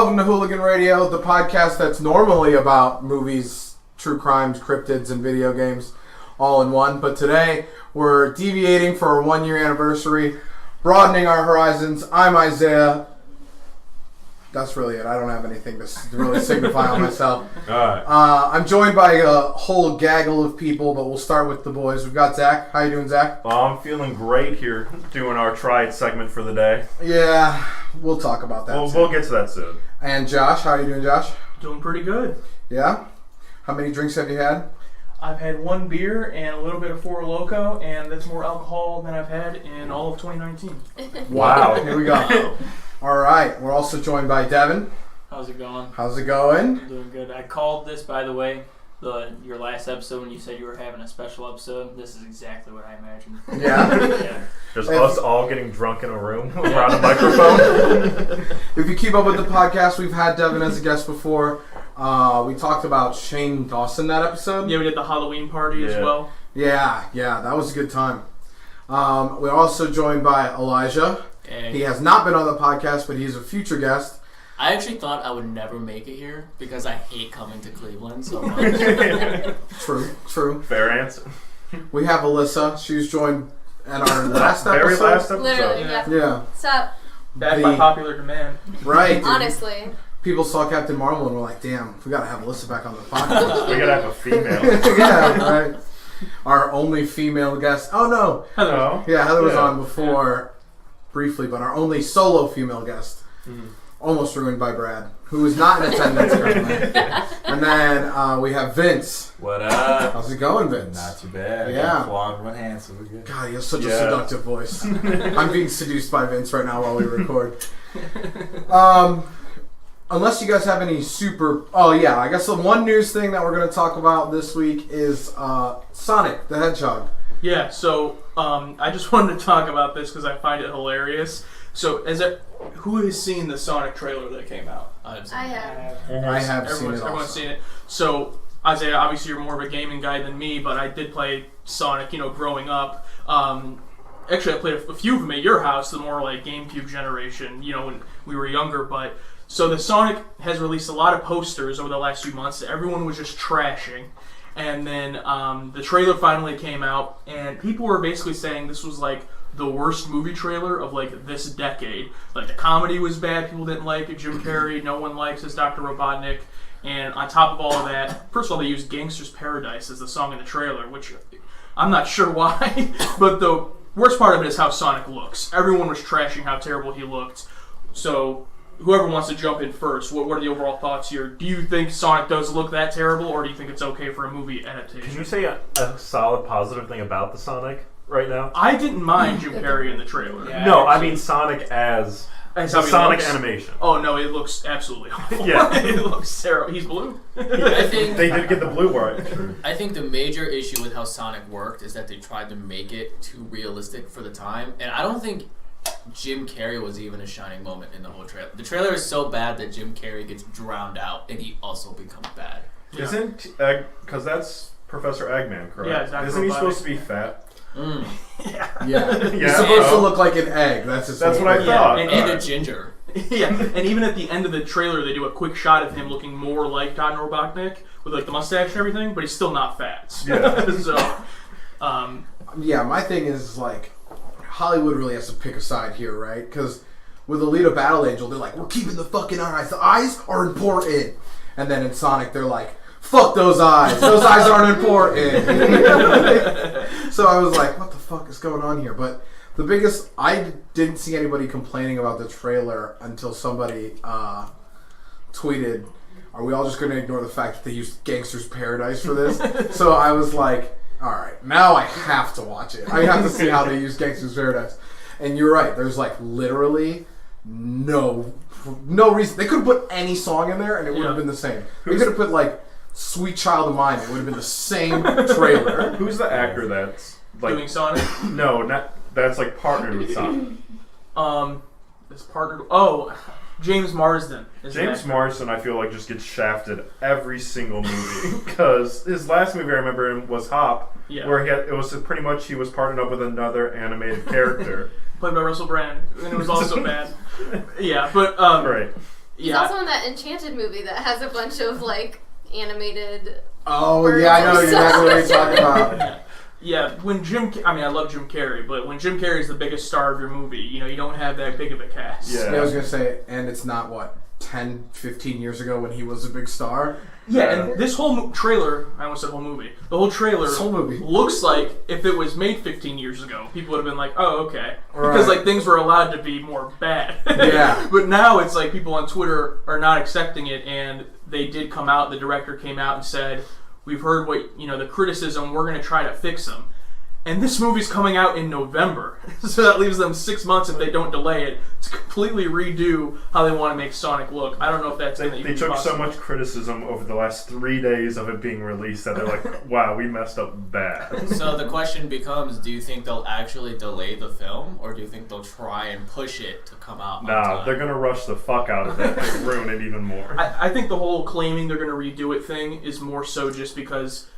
Welcome to Hooligan Radio, the podcast that's normally about movies, true crimes, cryptids, and video games all in one. But today, we're deviating for our 1 year anniversary, broadening our horizons. I'm Isaiah. That's really it. I don't have anything to really signify on myself. All right. I'm joined by a whole gaggle of people, but we'll start with the boys. We've got Zach. How you doing, Zach? I'm feeling great here, doing our tried segment for the day. Yeah, we'll talk about that soon. We'll get to that soon. And Josh, how are you doing, Josh? Doing pretty good. Yeah? How many drinks have you had? I've had one beer and a little bit of Four Loko, and that's more alcohol than I've had in all of 2019. Wow. Here we go. All right. We're also joined by Devin. How's it going? How's it going? I'm doing good. I called this, by the way, your last episode when you said you were having a special episode. This is exactly what I imagined. Yeah? Yeah. Just us all getting drunk in a room around a microphone. If you keep up with the podcast, we've had Devin as a guest before. We talked about Shane Dawson that episode. Yeah, we did the Halloween party as well. Yeah, that was a good time. We're also joined by Elijah. Hey. He has not been on the podcast, but he's a future guest. I actually thought I would never make it here because I hate coming to Cleveland so much. True. Fair answer. We have Alyssa. She was joined at our last episode. Very last episode. Literally, yeah. Yeah. What's up? Back by popular demand. Right. Dude. Honestly. People saw Captain Marvel and were like, damn, we gotta have Alyssa back on the podcast. We gotta have a female. Yeah, right. Our only female guest. Oh, no. Hello. Yeah, Heather was on before, briefly, but our only solo female guest. Mm-hmm. Almost ruined by Brad, who is not in attendance currently. And then we have Vince. What up? How's it going, Vince? Not too bad. Yeah. Claw in one hand, so we're good. God, he has such a seductive voice. I'm being seduced by Vince right now while we record. Unless you guys have any super... Oh, yeah, I guess the one news thing that we're going to talk about this week is Sonic the Hedgehog. Yeah, so I just wanted to talk about this because I find it hilarious. So, who has seen the Sonic trailer that came out? I have. I have seen it Everyone's also. seen it. So, Isaiah, obviously you're more of a gaming guy than me, but I did play Sonic, growing up. Actually, I played a few of them at your house, the more like GameCube generation, when we were younger. But so the Sonic has released a lot of posters over the last few months that everyone was just trashing. And then the trailer finally came out, and people were basically saying this was like the worst movie trailer of like this decade. Like the comedy was bad, people didn't like it. Jim Carrey, no one likes as Dr. Robotnik. And on top of all of that, first of all, they used Gangster's Paradise as the song in the trailer, which I'm not sure why. But the worst part of it is how Sonic looks. Everyone was trashing how terrible he looked. So whoever wants to jump in first, what are the overall thoughts here? Do you think Sonic does look that terrible, or do you think it's okay for a movie adaptation? Can you say a solid positive thing about the Sonic right now? I didn't mind Jim Carrey in the trailer. Yeah. No, I mean Sonic as how the he Sonic looks? animation. Oh no, it looks absolutely awful. Yeah. It looks terrible. He's blue. I think They did get the blue right. I think the major issue with how Sonic worked is that they tried to make it too realistic for the time, and I don't think Jim Carrey was even a shining moment in the whole trailer. The trailer is so bad that Jim Carrey gets drowned out, and he also becomes bad. Yeah. Isn't because that's Professor Eggman, correct? Yeah, Dr. Isn't he Robotnik. supposed to be fat? Yeah. He's Yeah. supposed to look like an egg. That's That's whole what I thing. thought. And a ginger. Yeah, and even at the end of the trailer, they do a quick shot of him looking more like Dr. Robotnik with like the mustache and everything, but he's still not fat. Yeah. So, Yeah, my thing is, like, Hollywood really has to pick a side here, right? Because with Alita Battle Angel, they're like, we're keeping the fucking eyes. The eyes are important. And then in Sonic, they're like, fuck those eyes. Those eyes aren't important. So I was like, what the fuck is going on here? But the biggest, I didn't see anybody complaining about the trailer until somebody tweeted, are we all just going to ignore the fact that they used Gangster's Paradise for this? So I was like, all right, now I have to watch it. I have to see how they use Gangster's Paradise. And you're right, there's like literally no reason. They could have put any song in there and it would have been the same. They could have put like Sweet Child of Mine. It would have been the same trailer. Who's the actor that's like doing Sonic. No, not that's like partnered with Sonic. It's partnered. Oh, James Marsden. James Marsden, I feel like, just gets shafted every single movie because his last movie I remember him was Hop, where it was pretty much he was partnered up with another animated character played by Russell Brand, and it was also bad. Yeah, but right. He's also in that Enchanted movie that has a bunch of like animated. Oh yeah, I know exactly what you're talking about. Yeah, when I love Jim Carrey, but when Jim Carrey's the biggest star of your movie, you don't have that big of a cast. Yeah, I was gonna say, and it's not 10, 15 years ago when he was a big star. Yeah, and this whole trailer, I almost said whole movie, the whole trailer looks like if it was made 15 years ago, people would have been like, oh, okay. Right. Because like things were allowed to be more bad. Yeah. But now it's like people on Twitter are not accepting it, and they did come out, the director came out and said, we've heard what, the criticism, we're going to try to fix them. And this movie's coming out in November, so that leaves them 6 months if they don't delay it to completely redo how they want to make Sonic look. I don't know if that's something that you They took so much criticism over the last 3 days of it being released that they're like, wow, we messed up bad. So the question becomes, do you think they'll actually delay the film, or do you think they'll try and push it to come out on time? They're going to rush the fuck out of it and ruin it even more. I think the whole claiming they're going to redo it thing is more so just because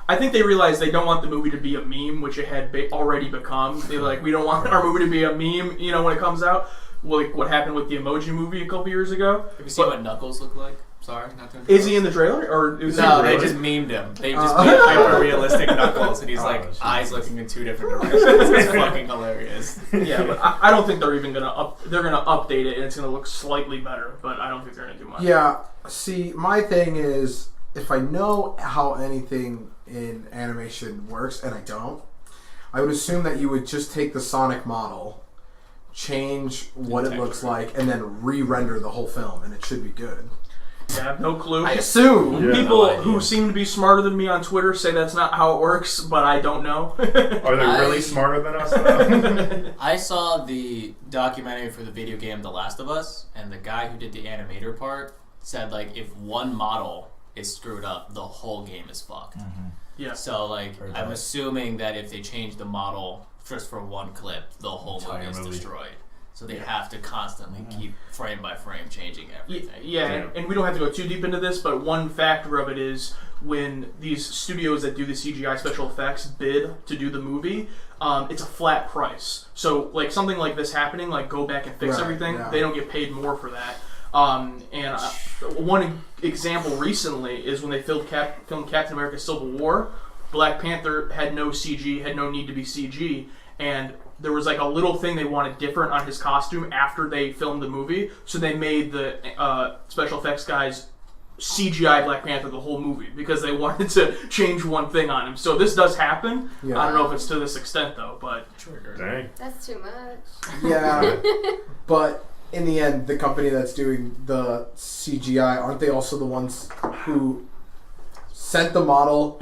I think they realize they don't want the movie to be a meme, which it had already become. They're like, we don't want our movie to be a meme, when it comes out. Like what happened with the Emoji Movie a couple years ago. Have you seen what Knuckles look like? Sorry, not to Is he in the trailer? Or no, they just memed him. They just made hyper-realistic Knuckles, and he's eyes looking in two different directions. It's fucking hilarious. Yeah, but I don't think they're even they're gonna update it, and it's gonna look slightly better, but I don't think they're gonna do much. Yeah, see, my thing is, if I know how anything in animation works, and I don't, I would assume that you would just take the Sonic model, change what it looks like, and then re-render the whole film, and it should be good. I have no clue. I assume. People who seem to be smarter than me on Twitter say that's not how it works, but I don't know. Are they really smarter than us, though? I saw the documentary for the video game The Last of Us, and the guy who did the animator part said, if one model is screwed up, the whole game is fucked. Mm-hmm. Yeah. So, I'm assuming that if they change the model just for one clip, the whole movie is destroyed. So they have to constantly keep frame by frame changing everything. Yeah, and we don't have to go too deep into this, but one factor of it is when these studios that do the CGI special effects bid to do the movie, it's a flat price. So, something like this happening, go back and fix everything, they don't get paid more for that. One example recently is when they filmed Captain America Civil War, Black Panther had no CG, had no need to be CG, and there was a little thing they wanted different on his costume after they filmed the movie, so they made the special effects guys CGI Black Panther the whole movie because they wanted to change one thing on him. So this does happen. Yeah. I don't know if it's to this extent though, but dang, that's too much. Yeah, but in the end, the company that's doing the CGI, aren't they also the ones who sent the model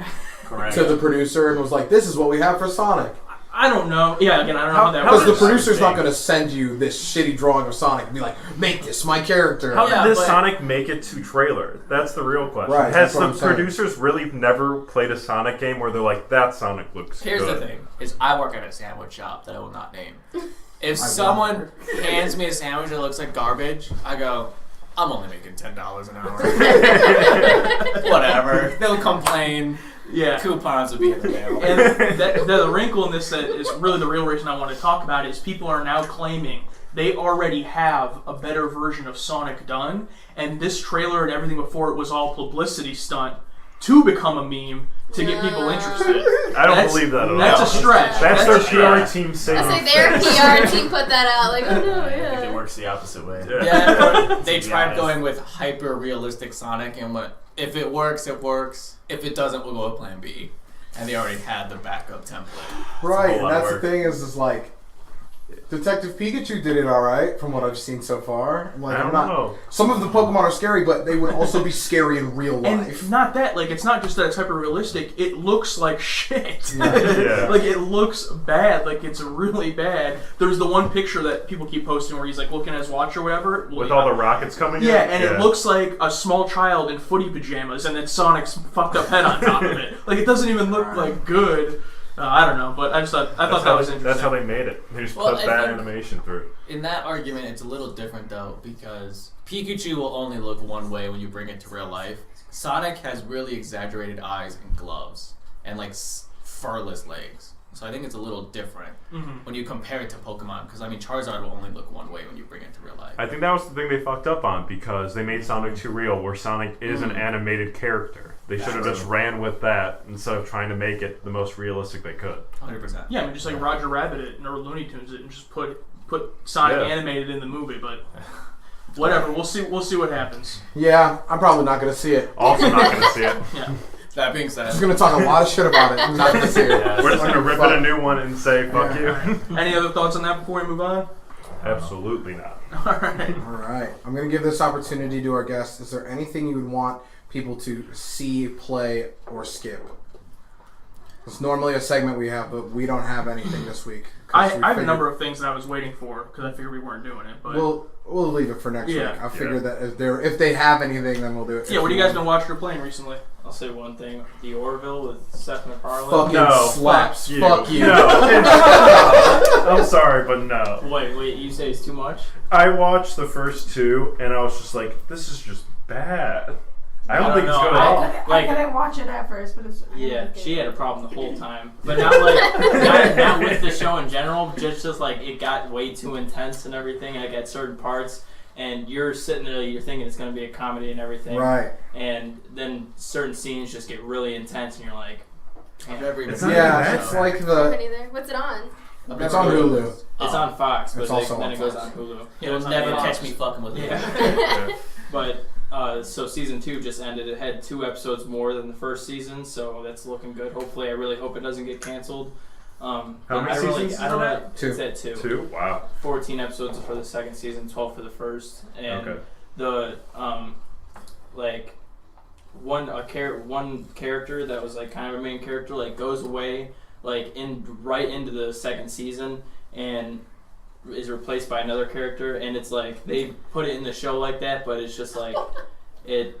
to the producer and was like, "This is what we have for Sonic"? I don't know. Yeah, again, I don't know how that works. Because the producer's not going to send you this shitty drawing of Sonic and be like, make this my character. How did this Sonic make it to trailer? That's the real question. Right, Has the producers really never played a Sonic game where they're like, that Sonic looks Here's good? the thing, is I work at a sandwich shop that I will not name. If someone hands me a sandwich that looks like garbage, I go, I'm only making $10 an hour. Whatever. They'll complain. Yeah, coupons would be in the mail. And the wrinkle in this that is really the real reason I want to talk about is people are now claiming they already have a better version of Sonic done, and this trailer and everything before it was all publicity stunt to become a meme to get people interested. I don't believe that at all. That's a stretch. That's their PR team saying. I say their PR team put that out. Oh no, I think it works the opposite way. Yeah, they tried going with hyper realistic Sonic, and if it works, it works. If it doesn't, we'll go with Plan B. And they already had the backup template. Right, and that's the thing is Detective Pikachu did it alright from what I've seen so far. I don't know. Some of the Pokemon are scary, but they would also be scary in real life. And not that, it's not just that it's hyper realistic, it looks like shit. Yeah. It looks bad, it's really bad. There's the one picture that people keep posting where he's looking at his watch or whatever. With all the rockets coming in? Yeah, and it looks like a small child in footy pajamas and then Sonic's fucked up head on top of it. It doesn't even look good. I don't know, but I thought that was interesting. That's how they made it. They just put that animation through. In that argument, it's a little different though, because Pikachu will only look one way when you bring it to real life. Sonic has really exaggerated eyes and gloves, and furless legs. So I think it's a little different when you compare it to Pokemon. Because, I mean, Charizard will only look one way when you bring it to real life. I think that was the thing they fucked up on because they made Sonic too real, where Sonic is an animated character. They should have just ran with that instead of trying to make it the most realistic they could. 100%. Yeah, I mean, just like Roger Rabbit it or Looney Tunes it and just put Sonic animated in the movie, but whatever. We'll see what happens. Yeah, I'm probably not going to see it. Also not going to see it. Yeah. That being said, Just going to talk a lot of shit about it. I'm not going to see it. We're just going to rip in a new one and say, fuck you. Any other thoughts on that before we move on? Absolutely not. All right. All right. I'm going to give this opportunity to our guests. Is there anything you would want people to see, play, or skip? It's normally a segment we have, but we don't have anything this week. I have a number of things that I was waiting for because I figured we weren't doing it. But we'll leave it for next week. I figured that if they have anything, then we'll do it. Yeah, what have you guys been watching or playing recently? I'll say one thing: The Orville with Seth MacFarlane. Fucking slaps. Fuck you. No. I'm sorry, but no. Wait, you say it's too much? I watched the first two, and I was just like, this is just bad. I don't think it's good at all. I couldn't watch it at first, but it's... Yeah, she had a problem the whole time. But not with the show in general, just like it got way too intense and everything, like at certain parts. And you're sitting there, you're thinking it's going to be a comedy and everything. Right. And then certain scenes just get really intense, and you're like... It's like the... What's it on? It's on Hulu. It's on Fox, but then it goes on Hulu. You'll never catch me fucking with it. Yeah. But... so season 2 just ended. It had 2 episodes more than the first season, so that's looking good. Hopefully, I really hope it doesn't get canceled. How many seasons is that? 2. It's at 2. 2? Wow. 14 episodes for the second season, 12 for the first. And the one character that was like kind of a main character like goes away like right into the second season and is replaced by another character, and it's like they put it in the show like that, but it's just like it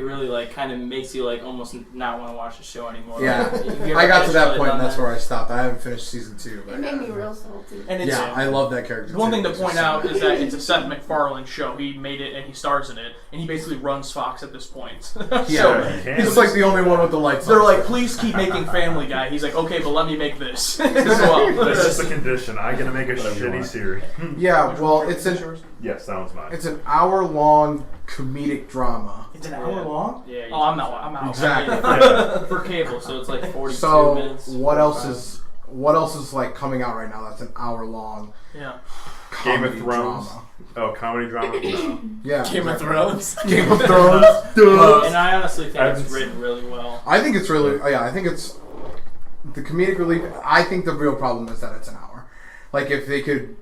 really like kind of makes you like almost not want to watch the show anymore. Yeah, like, I got to that point, and that's where I stopped. I haven't finished season 2. But it made me real salty. And it's, I love that character. One thing to point out is that it's a Seth MacFarlane show. He made it and he stars in it, and he basically runs Fox at this point. He's like the only one with the lights. They're like, please keep making Family Guy. He's like, okay, but let me make this as well. That's just a condition. I gotta make a shitty series. Yeah, well, it's yes, that one's mine. It's an hour-long comedic drama. It's an hour long? Yeah. Oh, I'm out. Exactly. For cable, so it's like 42 so minutes. what else is like coming out right now? That's an hour long. Yeah. Game of Thrones. Drama. Oh, comedy drama. No. Yeah. Game of Thrones. Game of Thrones. And I honestly think it's written really well. I think it's really. I think it's the comedic relief. I think the real problem is that it's an hour. Like if they could.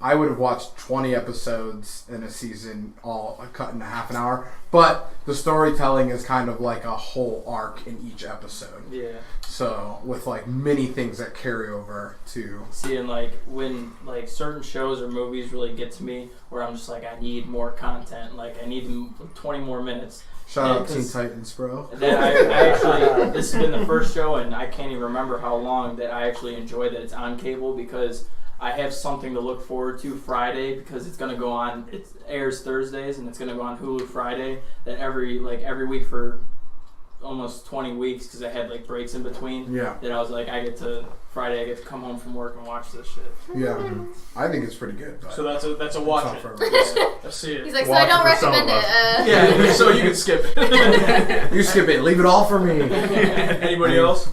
I would have watched 20 episodes in a season, all cut into half an hour. But the storytelling is kind of like a whole arc in each episode. Yeah. So with like many things that carry over to. See, and like when like certain shows or movies really get to me, where I'm just like, I need more content. Like I need 20 more minutes. Shout out Teen Titans, bro. Then I actually, this has been the first show, and I can't even remember how long that I actually enjoy that it's on cable because. I have something to look forward to Friday because it's going to go on. It airs Thursdays and it's going to go on Hulu Friday. That every week for almost 20 weeks because I had like breaks in between. Yeah. That I was like, I get to come home from work and watch this shit. Yeah, I think it's pretty good. But so that's a watch it. Let's see it. He's like, so I don't recommend it. Yeah, so you can skip it. You skip it. Leave it all for me. Anybody else?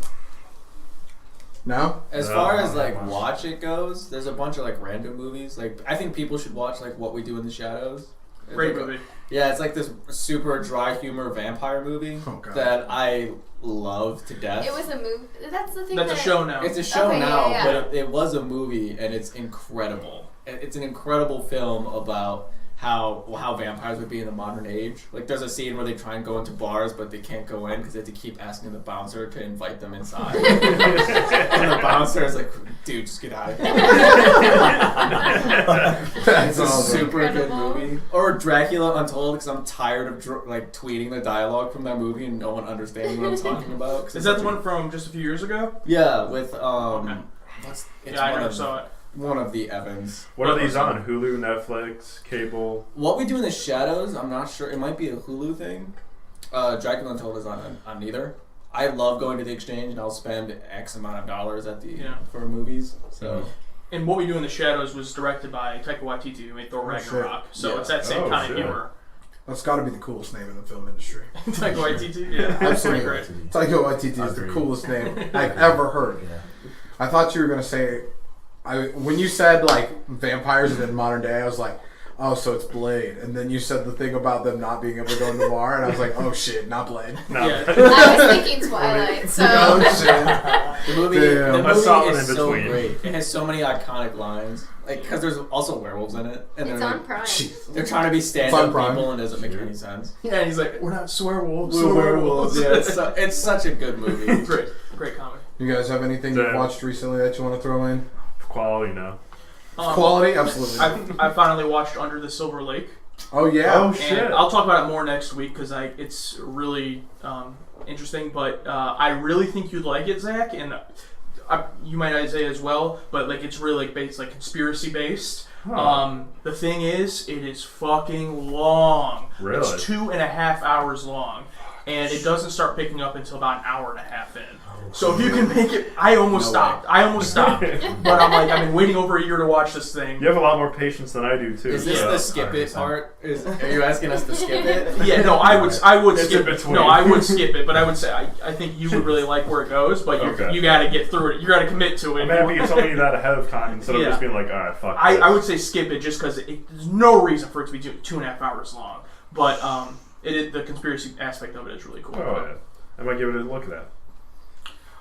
No? As far as like watch it goes, there's a bunch of like random movies. Like I think people should watch like What We Do in the Shadows. Great movie. Yeah, it's like this super dry humor vampire movie that I love to death. It was a movie. That's the thing. That's a show now. It's a show now, yeah. but it was a movie, and it's incredible. It's an incredible film about how vampires would be in the modern age. Like there's a scene where they try and go into bars, but they can't go in because they have to keep asking the bouncer to invite them inside. And the bouncer is like, dude, just get out of here. It's a super good movie. Or Dracula Untold, because I'm tired of tweeting the dialogue from that movie and no one understanding what I'm talking about. Is that the one from just a few years ago? Yeah, with I never saw it. One of the Evans. What are these on? Hulu, Netflix, cable? What We Do in the Shadows, I'm not sure. It might be a Hulu thing. Dracula Untold is on neither. I love going to the exchange, and I'll spend X amount of dollars at the for movies. So. And What We Do in the Shadows was directed by Taika Waititi, who made Thor Ragnarok. So it's that same kind of humor. That's got to be the coolest name in the film industry. Taika Waititi? Yeah. Absolutely. Great. Taika Waititi is the coolest name I've ever heard. Yeah. I thought you were going to say... when you said, like, vampires in modern day, I was like, oh, so it's Blade. And then you said the thing about them not being able to go in the bar, and I was like, oh, shit, not Blade. No. Yeah. I was thinking Twilight, so... Oh, shit. The movie is so between. great. It has so many iconic lines. Like, because there's also werewolves in it. And It's they're on like, Prime. they're trying to be stand-up people, and it doesn't make any sense. Yeah, and he's like, we're not swearwolves. We're werewolves. Yeah, it's such a good movie. Great comedy. You guys have anything you've watched recently that you want to throw in? Quality, no. Quality? Absolutely. I finally watched Under the Silver Lake. Oh, yeah. Oh, shit. And I'll talk about it more next week because it's really interesting. But I really think you'd like it, Zach, and you might Isaiah as well. But like it's really based like conspiracy based. Huh. The thing is, it is fucking long. Really? It's 2.5 hours long, and it doesn't start picking up until about an hour and a half in. So if you can make it, I almost stopped. But I'm like, I've been waiting over a year to watch this thing. You have a lot more patience than I do too. Is this the skip it part? Are you asking us to skip it? Yeah, no, I would It's skip in it. between. No, I would skip it, but I would say I think you would really like where it goes, but you got to get through it. You got to commit to it. I'm happy you told me that ahead of time instead of just being like, all right, fuck. I would say skip it just because there's no reason for it to be 2.5 hours long. But the conspiracy aspect of it is really cool. Oh, yeah. I might give it a look at that.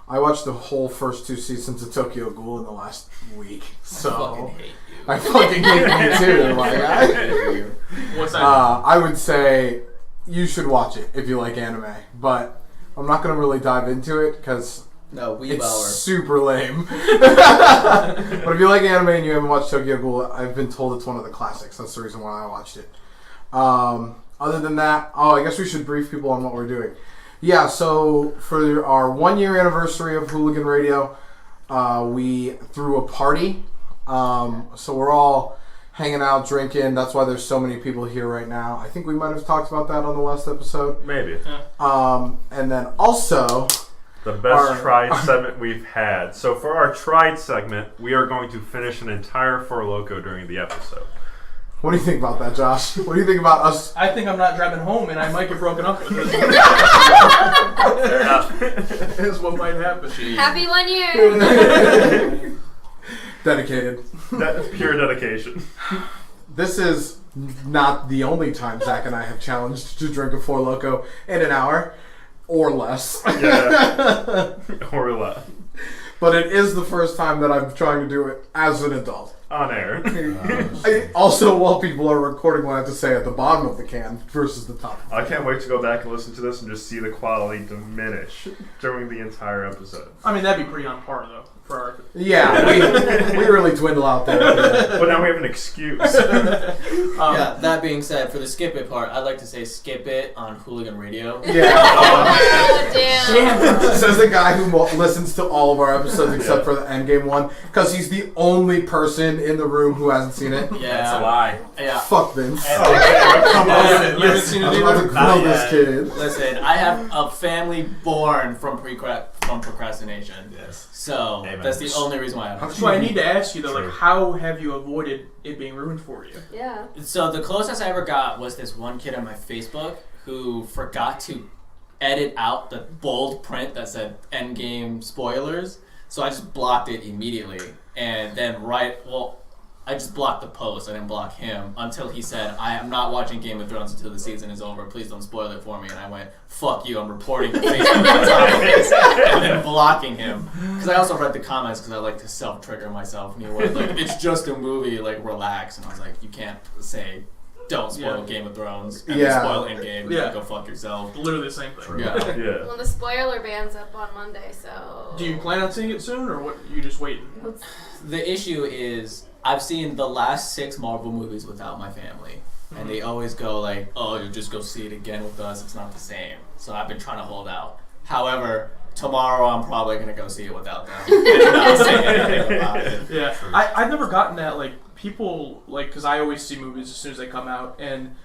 I watched the whole first 2 seasons of Tokyo Ghoul in the last week, so I fucking hate you. I fucking hate you too, my guy. What's that? I would say you should watch it if you like anime, but I'm not gonna really dive into it because it's super lame. But if you like anime and you haven't watched Tokyo Ghoul, I've been told it's one of the classics. That's the reason why I watched it. Other than that, I guess we should brief people on what we're doing. Yeah, so for our 1-year anniversary of Hooligan Radio, we threw a party. So we're all hanging out, drinking. That's why there's so many people here right now. I think we might have talked about that on the last episode. Maybe. And then also... the best tried segment we've had. So for our tried segment, we are going to finish an entire Four Loko during the episode. What do you think about that, Josh? What do you think about us? I think I'm not driving home, and I might get broken up with it. Fair enough. Is what might happen. Happy 1 year! Dedicated. That's pure dedication. This is not the only time Zach and I have challenged to drink a Four Loko in an hour or less. Yeah. Or less. But it is the first time that I'm trying to do it as an adult. On air. Also, while people are recording what I have to say at the bottom of the can versus the top. I can't wait to go back and listen to this and just see the quality diminish during the entire episode. I mean, that'd be pretty on par, though. For our... Yeah, we really dwindle out there. Yeah. But now we have an excuse. Yeah, that being said, for the skip it part, I'd like to say skip it on Hooligan Radio. Yeah. Oh, damn. Says the guy who listens to all of our episodes except for the Endgame one, because he's the only person in the room who hasn't seen it. Yeah. That's a lie. Yeah. Fuck Vince. Come on. You haven't seen it I'm about either? to grill this kid. Listen, I have a family born from procrastination. Yes. So Amen. that's the only reason why I haven't. So I need to ask you, though, True. like, how have you avoided it being ruined for you? Yeah. So the closest I ever got was this one kid on my Facebook who forgot to edit out the bold print that said Endgame spoilers. So I just blocked it immediately. And then I just blocked the post. I didn't block him until he said, I am not watching Game of Thrones until the season is over. Please don't spoil it for me. And I went, fuck you. I'm reporting to Facebook and then blocking him. Because I also read the comments because I like to self-trigger myself. And he went, like, it's just a movie. Like, relax. And I was like, you can't say, don't spoil Game of Thrones. And then spoil Endgame. Yeah. Go fuck yourself. Literally the same thing. Yeah. Yeah. Well, the spoiler ban's up on Monday, so... Do you plan on seeing it soon, or what? You just waiting? The issue is, I've seen the last 6 Marvel movies without my family. And they always go like, oh, you'll just go see it again with us. It's not the same. So I've been trying to hold out. However, tomorrow I'm probably going to go see it without them. And not say anything about it. Yeah. I've never gotten that, like, people, like, because I always see movies as soon as they come out. And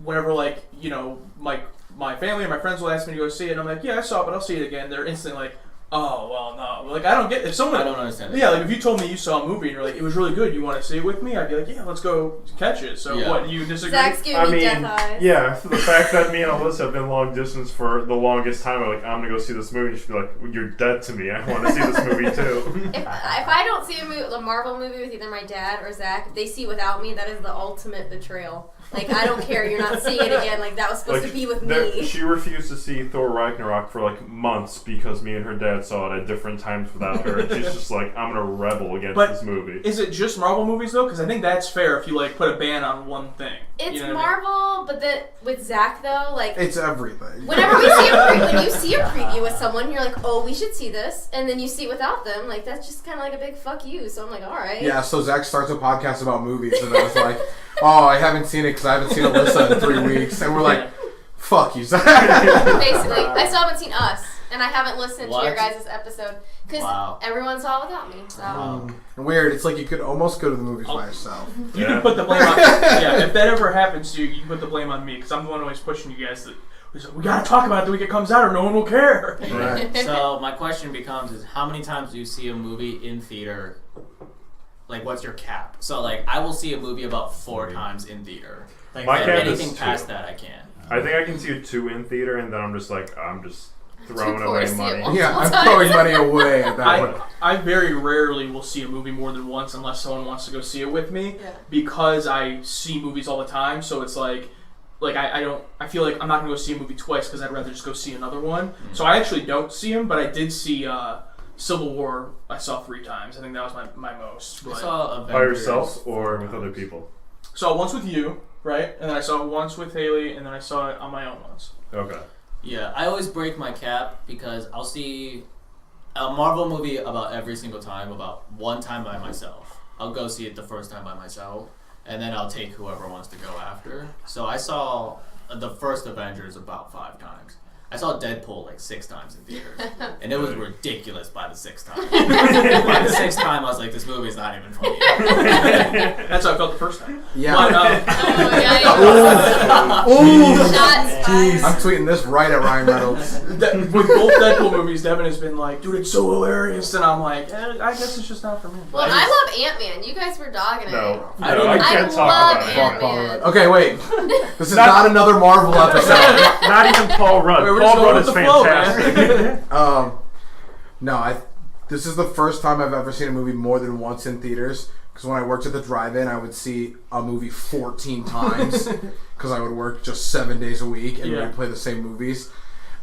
whenever, like, you know, like, my family or my friends will ask me to go see it, and I'm like, yeah, I saw it, but I'll see it again. They're instantly like, oh, well, no. Like, I don't get... If someone... I don't understand it. Yeah, like, if you told me you saw a movie and you're like, it was really good, you want to see it with me? I'd be like, yeah, let's go catch it. So, what, you disagree? Zach's giving me death eyes. Yeah, so the fact that me and Alyssa have been long distance for the longest time, I'm like, I'm going to go see this movie. She'd be like, you're dead to me. I want to see this movie, too. If I don't see a Marvel movie with either my dad or Zach, if they see without me, that is the ultimate betrayal. Like, I don't care, you're not seeing it again. Like, that was supposed to be with me. She refused to see Thor Ragnarok for, like, months because me and her dad saw it at different times without her. And she's just like, I'm going to rebel against this movie. Is it just Marvel movies, though? Because I think that's fair if you, like, put a ban on one thing. It's you know Marvel, but with Zach, though, like... It's everything. Whenever we see when you see a preview with someone, you're like, oh, we should see this. And then you see it without them. Like, that's just kind of like a big fuck you. So I'm like, all right. Yeah, so Zach starts a podcast about movies, and I was like, oh, I haven't seen it because I haven't seen Alyssa in 3 weeks. And we're like, fuck you, Zach. Basically. I still haven't seen Us. And I haven't listened to your guys' episode. Because everyone saw it without me. So. Weird. It's like you could almost go to the movies by yourself. You can put the blame on... Yeah, if that ever happens to you, you can put the blame on me. Because I'm the one always pushing you guys that... We gotta talk about it the week it comes out or no one will care. Right. So my question becomes is how many times do you see a movie in theater? Like, what's your cap? So, like, I will see a movie about 4 times in theater. Like, My cap is anything 2. past that, I can't. I think I can see 2 in theater, and then I'm just like, I'm just throwing away money. Yeah, I'm throwing money away at that point. I very rarely will see a movie more than once unless someone wants to go see it with me because I see movies all the time. So it's like I feel like I'm not gonna go see a movie twice because I'd rather just go see another one. Mm-hmm. So I actually don't see them, but I did see Civil War. I saw 3 times. I think that was my most. I saw by yourself or with other people? So once with you, right, and then I saw it once with Haley, and then I saw it on my own once. Okay. Yeah, I always break my cap because I'll see a Marvel movie about every single time, about 1 time by myself. I'll go see it the first time by myself, and then I'll take whoever wants to go after. So I saw the first Avengers about 5 times. I saw Deadpool like 6 times in theaters, and it was ridiculous by the 6th time. By the 6th time, I was like, this movie's not even funny. That's how I felt the first time. Yeah. Shots I'm tweeting this right at Ryan Reynolds. With both Deadpool movies, Devin has been like, dude, it's so hilarious, and I'm like, I guess it's just not for me. Well, I love Ant-Man. You guys were dogging it. No, I can't talk love about Ant-Man. Okay, wait. This is not another Marvel episode. Not even Paul Rudd. Paul Rudd is fantastic. No, this is the first time I've ever seen a movie more than once in theaters. Because when I worked at the drive-in, I would see a movie 14 times. Because I would work just 7 days a week and we'd play the same movies.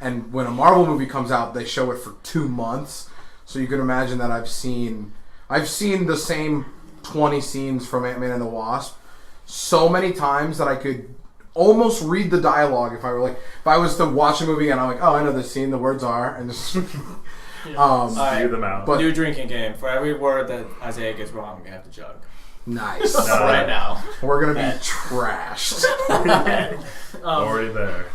And when a Marvel movie comes out, they show it for 2 months. So you can imagine that I've seen the same 20 scenes from Ant-Man and the Wasp so many times that I could almost read the dialogue if I was to watch a movie and I'm like, oh, I know this scene, the words are, and just spew them out. But new drinking game. For every word that Isaiah gets wrong, we have to jug. Nice. Right now. We're gonna be trashed. Already there.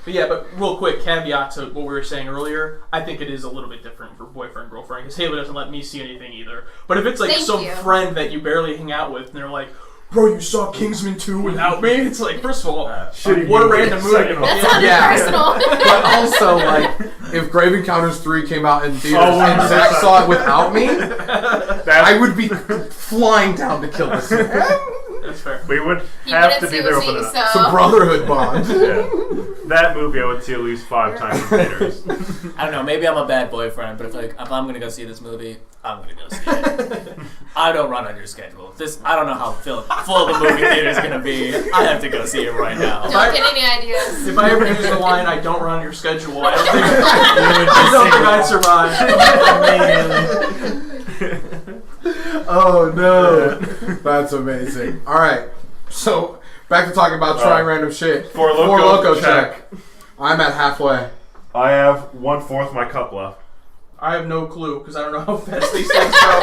But real quick, caveat to what we were saying earlier, I think it is a little bit different for boyfriend, girlfriend, because Haley doesn't let me see anything either. But if it's like friend that you barely hang out with, and they're like, bro, you saw Kingsman 2 without me? It's like, first of all, what a random movie. That sounded personal. But also, like, if Grave Encounters 3 came out in theaters and Zach saw it without me, I would be flying down to kill this man. That's fair. We would have to be there for that. It's a brotherhood bond. Yeah. That movie I would see at least 5 times in theaters. I don't know, maybe I'm a bad boyfriend, but if I'm going to go see this movie, I'm going to go see it. I don't run on your schedule. I don't know how full the movie theater is going to be. I have to go see it right now. Don't get any ideas. If I ever use the line, I don't run on your schedule, I don't think I'd survive. Oh no, that's amazing. All right, so back to talking about trying random shit. Four Loko check. I'm at halfway. I have 1/4 my cup left. I have no clue because I don't know how fast these things go.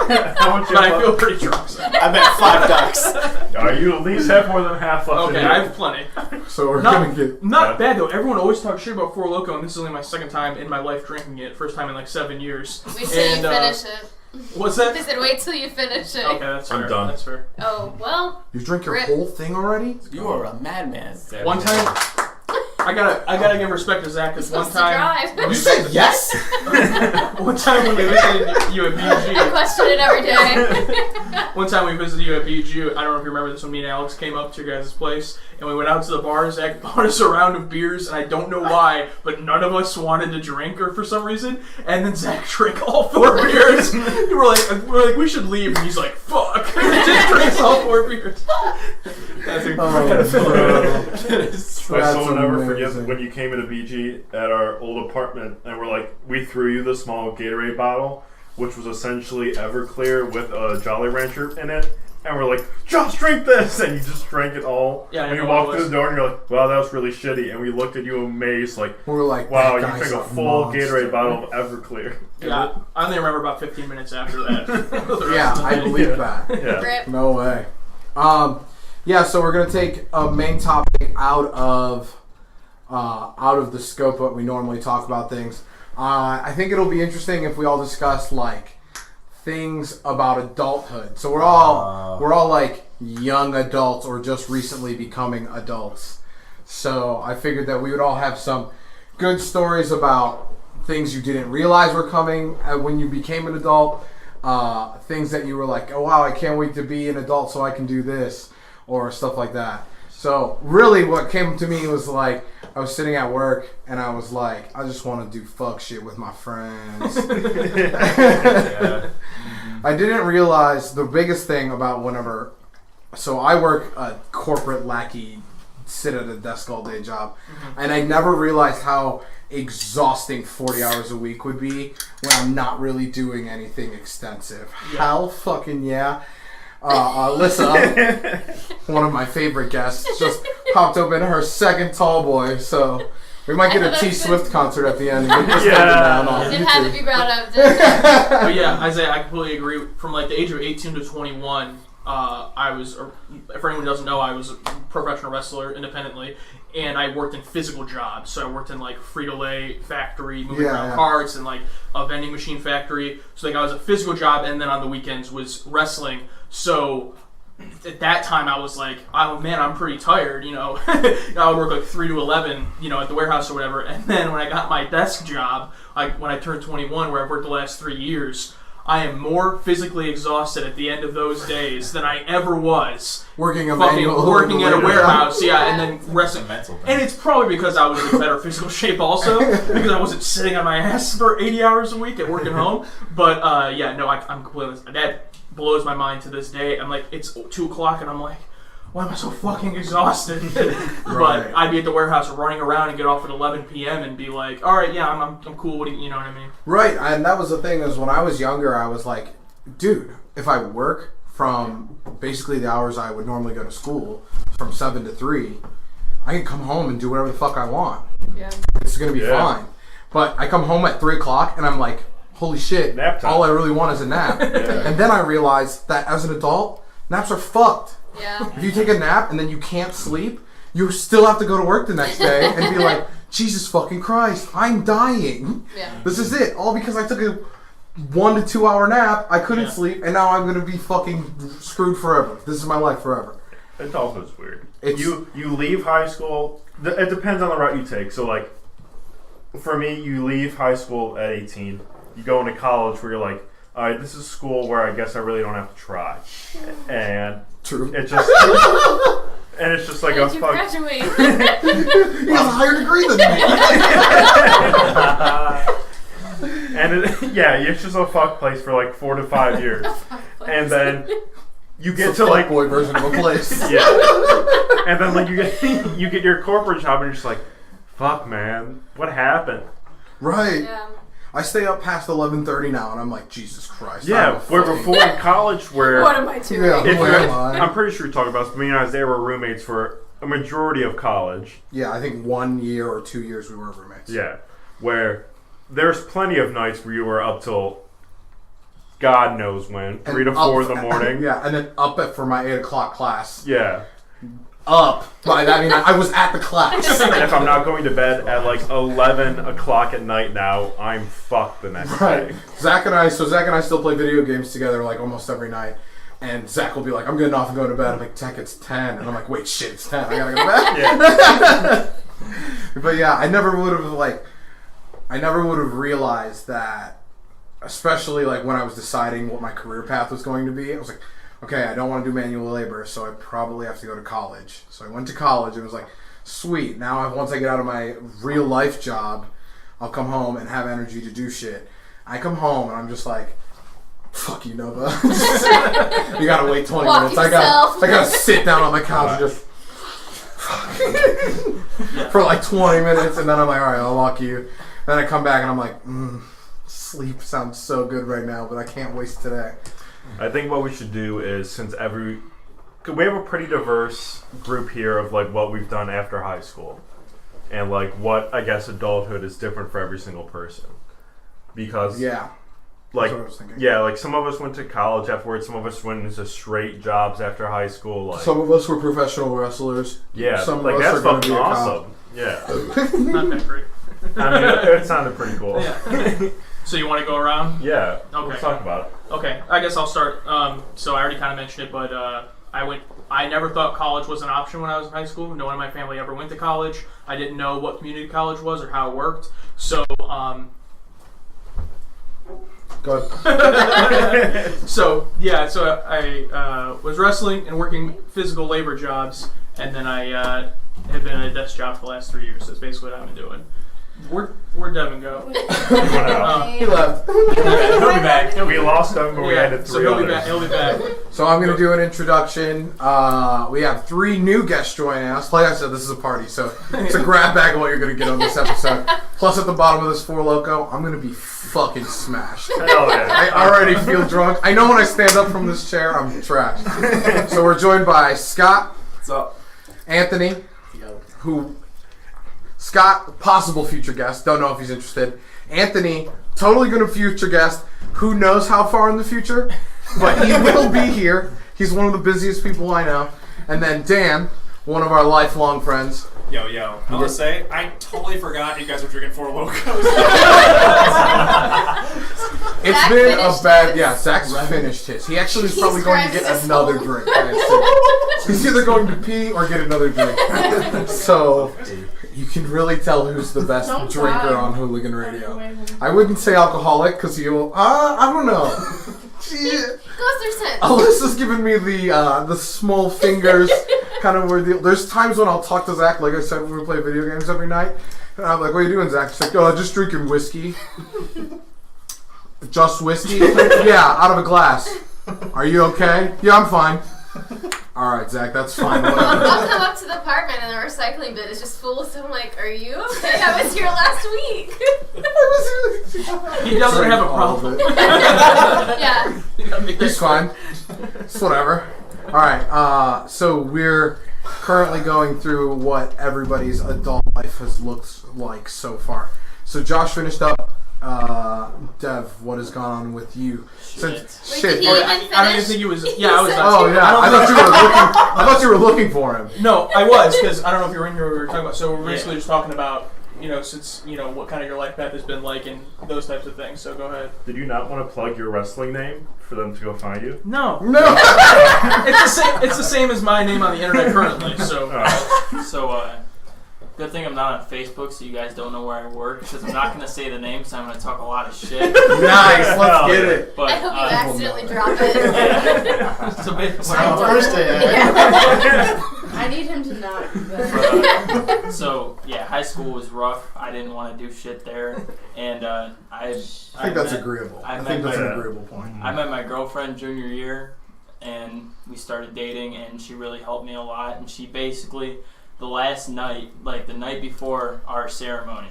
But I feel pretty drunk. So. I'm at 5 ducks. You at least have more than half left. Okay, I have plenty. So we're gonna get not bad though. Everyone always talks shit about 4 Loko, and this is only my 2nd time in my life drinking it. First time in like 7 years. Wait till you finish it. What's that? I said wait till you finish it. Okay, that's fair. I'm done. That's fair. Oh well. You drink your whole thing already? You are a madman. One time I gotta give respect to Zach because one time You said yes? one time when we visited you at BG. I question it every day. One time we visited you at BG. I don't know if you remember this when me and Alex came up to your guys' place and we went out to the bar. Zach bought us a round of beers and I don't know why, but none of us wanted to drink or for some reason. And then Zach drank all 4 beers. we're like, we should leave. And he's like, fuck. He just drinks all 4 beers. That's incredible. But someone never forgets when you came into BG at our old apartment and we're like, we threw you the small Gatorade bottle, which was essentially Everclear with a Jolly Rancher in it. And we're like, just drink this! And you just drank it all. Yeah, and you walked through the door and you're like, wow, that was really shitty. And we looked at you amazed, like, we were like, wow, you drank a full Gatorade bottle of Everclear. Yeah, I only remember about 15 minutes after that. Yeah, I believe that. Yeah. No way. Yeah, so we're gonna take a main topic out of the scope of what we normally talk about things. I think it'll be interesting if we all discuss like things about adulthood. So we're all like young adults or just recently becoming adults. So I figured that we would all have some good stories about things you didn't realize were coming when you became an adult. Things that you were like, oh wow, I can't wait to be an adult so I can do this. Or stuff like that. So really what came to me was like, I was sitting at work and I was like, I just want to do fuck shit with my friends. I didn't realize the biggest thing about whenever, so I work a corporate lackey, sit at a desk all day job. And I never realized how exhausting 40 hours a week would be when I'm not really doing anything extensive. Yeah. Hell fucking yeah. Alyssa, one of my favorite guests, just popped open her second tall boy, so we might get a T Swift concert at the end and get this down on It YouTube. had to be brought up, didn't it? But yeah, Isaiah, I completely agree. From like the age of 18 to 21, I was, or for anyone who doesn't know, I was a professional wrestler independently, and I worked in physical jobs. So I worked in like Frito-Lay factory, moving around carts, and like a vending machine factory. So like I was a physical job, and then on the weekends was wrestling. So at that time I was like, oh man, I'm pretty tired, you know. I would work like 3 to 11, you know, at the warehouse or whatever. And then when I got my desk job, when I turned 21, where I've worked the last 3 years, I am more physically exhausted at the end of those days than I ever was working at a warehouse, and then wrestling. And it's probably because I was in better physical shape also, because I wasn't sitting on my ass for 80 hours a week at work and home. But I'm completely, that blows my mind to this day. I'm like, it's 2 o'clock and I'm like, why am I so fucking exhausted? But I'd be at the warehouse running around and get off at 11 p.m. and be like, all right, yeah, I'm cool. What do you know what I mean? Right, and that was the thing is when I was younger, I was like, dude, if I work from basically the hours I would normally go to school, from 7 to 3, I can come home and do whatever the fuck I want. Yeah. It's going to be fine. But I come home at 3 o'clock and I'm like, holy shit, nap time. All I really want is a nap. And then I realized that as an adult, naps are fucked. Yeah. If you take a nap and then you can't sleep, you still have to go to work the next day and be like, Jesus fucking Christ, I'm dying. Yeah. This is it. All because I took a 1 to 2 hour nap, I couldn't sleep, and now I'm going to be fucking screwed forever. This is my life forever. Adulthood's weird. You leave high school, it depends on the route you take. So like, for me, you leave high school at 18. You go into college where you're like, all right, this is school where I guess I really don't have to try. And true. It's just and it's just like a fuck. Graduate. He has a higher degree than me. And it's just a fuck place for like 4 to 5 years, and then you get it's to like boy version of a place. And then like you get your corporate job and you're just like, fuck man, what happened? Right. Yeah. I stay up past 11:30 now, and I'm like, Jesus Christ. Yeah, where before in college, where what am I doing? I'm pretty sure we talked about this. Me and Isaiah were roommates for a majority of college. Yeah, I think 1 year or 2 years we were roommates. Yeah, where there's plenty of nights where you were up till God knows when, 3 to 4 in the morning. Yeah, and then up for my 8 o'clock class. Yeah. Up. By that I mean I was at the class. And if I'm not going to bed at like 11 o'clock at night now, I'm fucked the next day. Zach and I still play video games together like almost every night. And Zach will be like, I'm getting off and going to bed. I'm like, Zach, it's 10. And I'm like, wait, shit, it's 10. I gotta go to bed. Yeah. But yeah, I never would have realized that, especially like when I was deciding what my career path was going to be. I was like, okay, I don't want to do manual labor, so I probably have to go to college. So I went to college and was like, sweet. Now once I get out of my real life job, I'll come home and have energy to do shit. I come home and I'm just like, fuck you, Nova. You gotta wait 20 Walk minutes. yourself. I gotta sit down on the couch and just for like 20 minutes, and then I'm like, all right, I'll walk you. Then I come back and I'm like, sleep sounds so good right now, but I can't waste today. I think what we should do is, since we have a pretty diverse group here of like what we've done after high school, and like what I guess adulthood is different for every single person, because Yeah. like That's what I was thinking. yeah, like some of us went to college afterwards, some of us went into straight jobs after high school. Like Some of us were professional wrestlers. yeah, Some like of us that's are gonna fucking be a cop. awesome. Yeah, Not that great. I mean it sounded pretty cool. Yeah. So you want to go around? Yeah, Okay. let's talk about it. Okay, I guess I'll start. So I already kind of mentioned it, but I never thought college was an option when I was in high school. No one in my family ever went to college. I didn't know what community college was or how it worked. So Go ahead. so I was wrestling and working physical labor jobs, and then I have been at a desk job for the last 3 years. So that's basically what I've been doing. Where'd Devin go? He went out. He left. He'll be back. We lost him, but we added so 3 he'll others. be back. He'll be back. So I'm going to do an introduction. We have 3 new guests joining us. Like I said, this is a party, so it's a grab bag of what you're going to get on this episode. Plus, at the bottom of this Four Loko, I'm going to be fucking smashed. Hell yeah. I already feel drunk. I know when I stand up from this chair, I'm trashed. So we're joined by Scott, What's up? Anthony, Scott, possible future guest. Don't know if he's interested. Anthony, totally going to future guest. Who knows how far in the future? But he will be here. He's one of the busiest people I know. And then Dan, one of our lifelong friends. Yo, I want to say, I totally forgot you guys were drinking Four Locos. It's Zach been a finished bad... his. Yeah, Zach's finished his. He actually is He's probably going to grabbing get his another phone. drink. I assume. He's either going to pee or get another drink. So you can really tell who's the best Don't drinker try. on Hooligan Radio. I wouldn't say alcoholic because he'll... I don't know. Shit. Goes through sense. Alyssa's giving me the small fingers kind of where there's times when I'll talk to Zach, like I said, when we play video games every night. And I'm like, what are you doing, Zach? He's like, oh, just drinking whiskey. Just whiskey? Yeah, out of a glass. Are you okay? Yeah, I'm fine. Alright, Zach, that's fine. I'll Whatever. come up to the apartment and the recycling bin is just full of stuff. I'm like, are you okay? I was here last week. He doesn't have a problem. Yeah. He's fine. It's whatever. Alright, so we're currently going through what everybody's adult life has looked like so far. So Josh finished up. Dev, what has gone on with you? Wait, Shit. did he I even don't even finish? think he was. Yeah, I was. Oh yeah, I thought you were looking for him. No, I was, because I don't know if you were in here when we were talking about. So we're basically just talking about, since what kind of your life path has been like and those types of things. So go ahead. Did you not want to plug your wrestling name for them to go find you? No, No. it's the same as my name on the internet currently. So So, good thing I'm not on Facebook, so you guys don't know where I work, because I'm not going to say the name, so I'm going to talk a lot of shit. Nice, let's get it. But, I hope you accidentally drop it. it's a bit, First day. I need him to not do that. so, yeah, high school was rough. I didn't want to do shit there. And I think that's agreeable. I think that's an agreeable point. I met my girlfriend junior year, and we started dating, and she really helped me a lot. And she basically, the last night, like the night before our ceremony,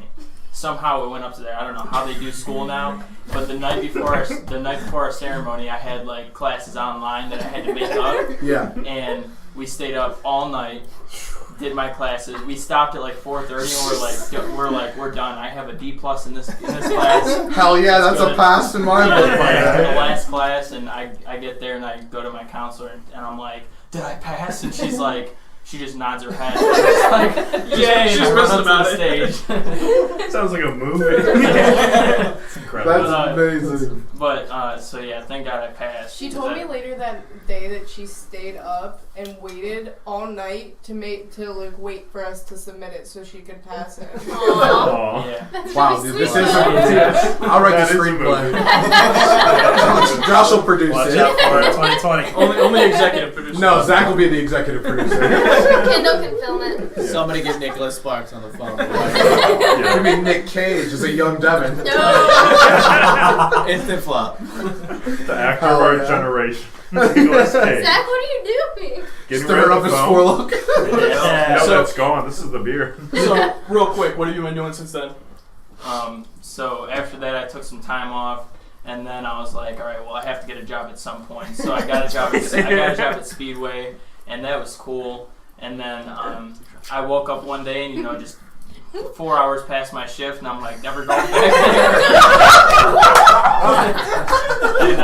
somehow it went up to there. I don't know how they do school now, but the night before our ceremony, I had like classes online that I had to make up. Yeah. And we stayed up all night, did my classes. We stopped at like 4:30, and we're done. I have a D+ in this class. Hell yeah, that's a pass in my book. The last class, and I get there and I go to my counselor and I'm like, did I pass? And she's like, she just nods her head. She's like, yay! she's and I run pissed up about to the it. stage. Sounds like a movie. Incredible. That's amazing. But so yeah, thank God I passed. She told me later that day that she stayed up and waited all night to wait for us to submit it so she could pass it. Aw. Yeah. That's Wow, really dude, this sweet. is a movie. Yes. I'll write That the is a screenplay. movie. Josh will produce Watch it. out for it, 2020. Only executive producer. No, Zach will be the executive producer. Kendall can film it. Somebody get Nicholas Sparks on the phone. I mean, Nick Cage is a young Devin. No. Instant flop. The actor Oh, of our yeah. generation. Nicolas Cage. Zach, what are you doing? Getting Stirring rid up of his the phone. forelock. No, So- that's gone. This is the beer. So, real quick, what have you been doing since then? So after that, I took some time off, and then I was like, all right, well, I have to get a job at some point. So I got a job. At Speedway, and that was cool. And then I woke up one day, and just 4 hours past my shift, and I'm like, never going back. And,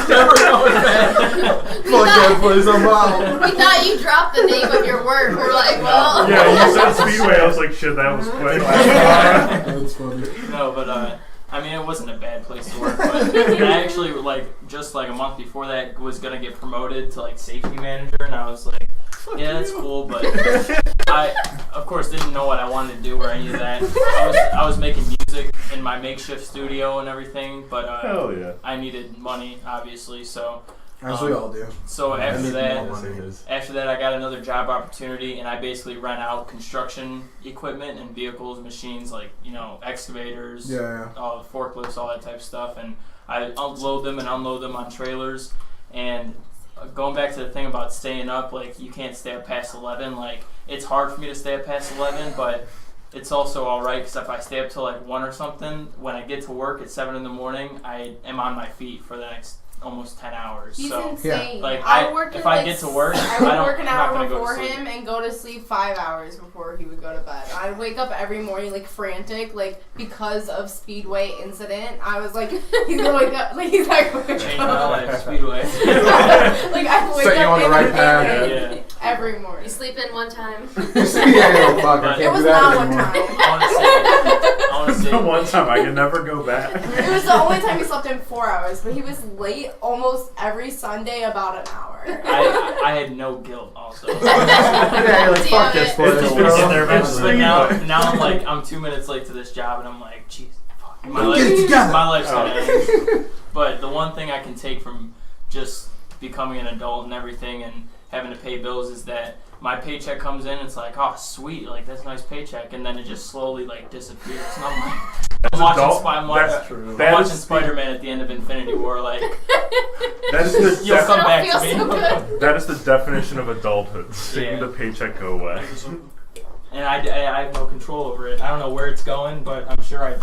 Never going back. Fuck that place, I'm out. We thought you dropped the name of your work. We're like, well. Yeah, you said Speedway. I was like, shit, that was quick. That's funny. No, but I mean, it wasn't a bad place to work. But I actually just a month before that was gonna get promoted to safety manager, and I was like, yeah, that's cool. But I, of course, didn't know what I wanted to do or any of that. I was making music in my makeshift studio and everything, but Hell yeah. I needed money, obviously. So As we all do. So after that, Yes. After that, I got another job opportunity, and I basically rent out construction equipment and vehicles, machines like excavators, Yeah. forklifts, all that type of stuff, and I load them and unload them on trailers. And going back to the thing about staying up, you can't stay up past 11. It's hard for me to stay up past 11, but it's also all right because if I stay up till 1 or something, when I get to work at 7 in the morning, I am on my feet for the next almost 10 hours. He's so insane. I work if in, I get to work, I would work an I'm not hour gonna go to before sleep. him and go to sleep 5 hours before he would go to bed. I'd wake up every morning frantic, because of Speedway incident. I was like, he's gonna wake up, he's not going to Change my life, Speedway. I wake Set you up on the in right the path. morning every morning. You sleep in one time. Yeah, fuck, I It can't It was do that not one anymore. time. I want to say, The one time I can never go back. It was the only time he slept in 4 hours, but he was late almost every Sunday about an hour. I had no guilt also. Yeah, you're like, fuck this place. It's bro. get there But eventually. now I'm 2 minutes late to this job, and I'm like, jeez, fuck, Get it together. my life's gonna Oh. end. But the one thing I can take from just becoming an adult and everything and having to pay bills is that my paycheck comes in, it's like, oh sweet, that's a nice paycheck, and then it just slowly disappears. And I'm like, I'm watching, adult, I'm true. watching Spider-Man at the end of Infinity War, That is the you'll come I back don't to feel me. so good. that is the definition of adulthood. Seeing Yeah. the paycheck go away. And I have no control over it. I don't know where it's going, but I'm sure I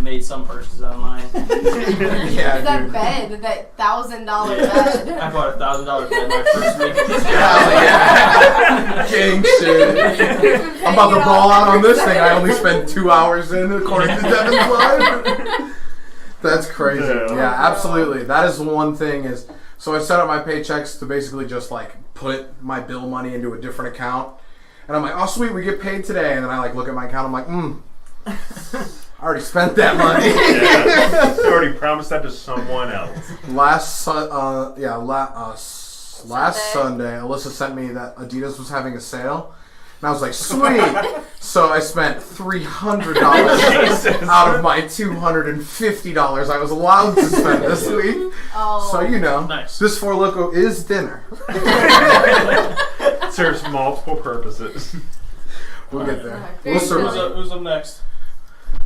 made some purchases online. Yeah, that dude. bed, that $1,000 bed. I bought $1,000 bed my first week of this Hell job. yeah. Gang shit. I'm about to ball out on this thing. I only spent 2 hours in, according to Devin's life. That's crazy. Yeah. Yeah, absolutely. That is the one thing is, so I set up my paychecks to basically just put my bill money into a different account. And I'm like, oh sweet, we get paid today. And then I look at my account, I'm like, I already spent that money. Yeah. I already promised that to someone else. Last Sunday, Alyssa sent me that Adidas was having a sale. And I was like, sweet. So I spent $300 out of my $250 I was allowed to spend this week. Oh. So Nice. this Four Loko is dinner. Serves multiple purposes. We'll get there. Very We'll Who's survive. up, who's up next?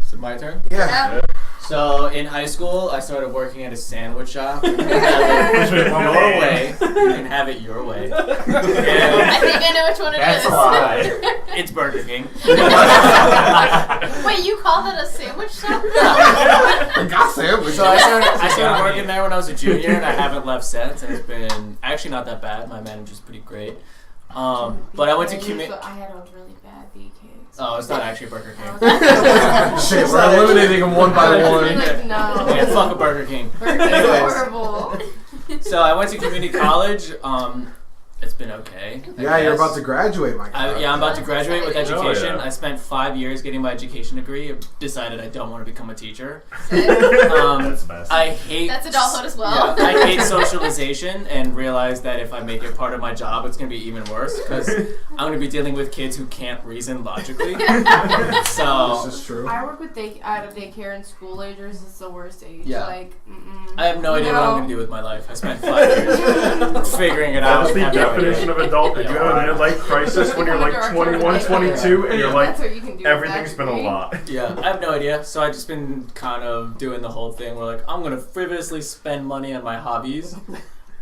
Is it my turn? Yeah. So in high school, I started working at a sandwich shop. You can have it your way. You can have it your way. I And think I know which one it that's is. a lie. It's Burger King. Wait, you call that a sandwich shop? I got sandwich. So I started working there when I was a junior, and I haven't left since. And it's been actually not that bad. My manager's pretty great. But I went to community. I had a really bad BK. Oh, it's not actually Burger King. Shit, we're eliminating them one by one. Like, no. Yeah, fuck a Burger King. Burger's Anyways. horrible. So I went to community college. It's been okay. I Yeah, you're guess. about to graduate, Mike. I'm about to graduate with exciting. education. Oh, yeah. I spent 5 years getting my education degree. I've decided I don't want to become a teacher. That's best. I hate. That's adulthood as well. Yeah, I hate socialization and realize that if I make it part of my job, it's going to be even worse because I'm going to be dealing with kids who can't reason logically. So This is true. I work with at a daycare and school agers. It's the worst age. Yeah. Like, I have no idea what I'm going to do with my life. I spent 5 years figuring it out. That's the I have no idea. definition of adult. If you have a midlife crisis when you're like 21, 22, and you're like, That's what you can do. everything's been a lot. Yeah, I have no idea. So I've just been kind of doing the whole thing where like I'm going to frivolously spend money on my hobbies,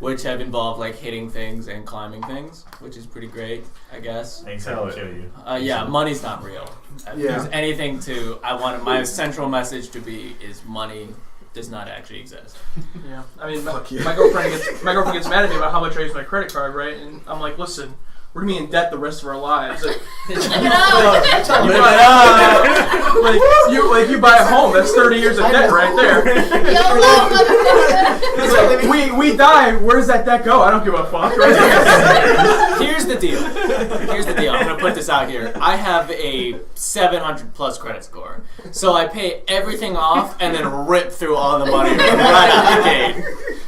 which have involved like hitting things and climbing things, which is pretty great, I guess. Thanks, I'll kill you. Yeah, money's not real. If there's anything I want my central message to be is money does not actually exist. Yeah, I mean, my yeah. girlfriend gets mad at me about how much I use my credit card, right? And I'm like, listen, we're gonna be in debt the rest of our lives. Like, you buy a home, that's 30 years of debt right there. It's like, we die. Where does that debt go? I don't give a fuck. Right? Here's the deal. I'm gonna put this out here. I have a 700 plus credit score, so I pay everything off and then rip through all the money right out the gate.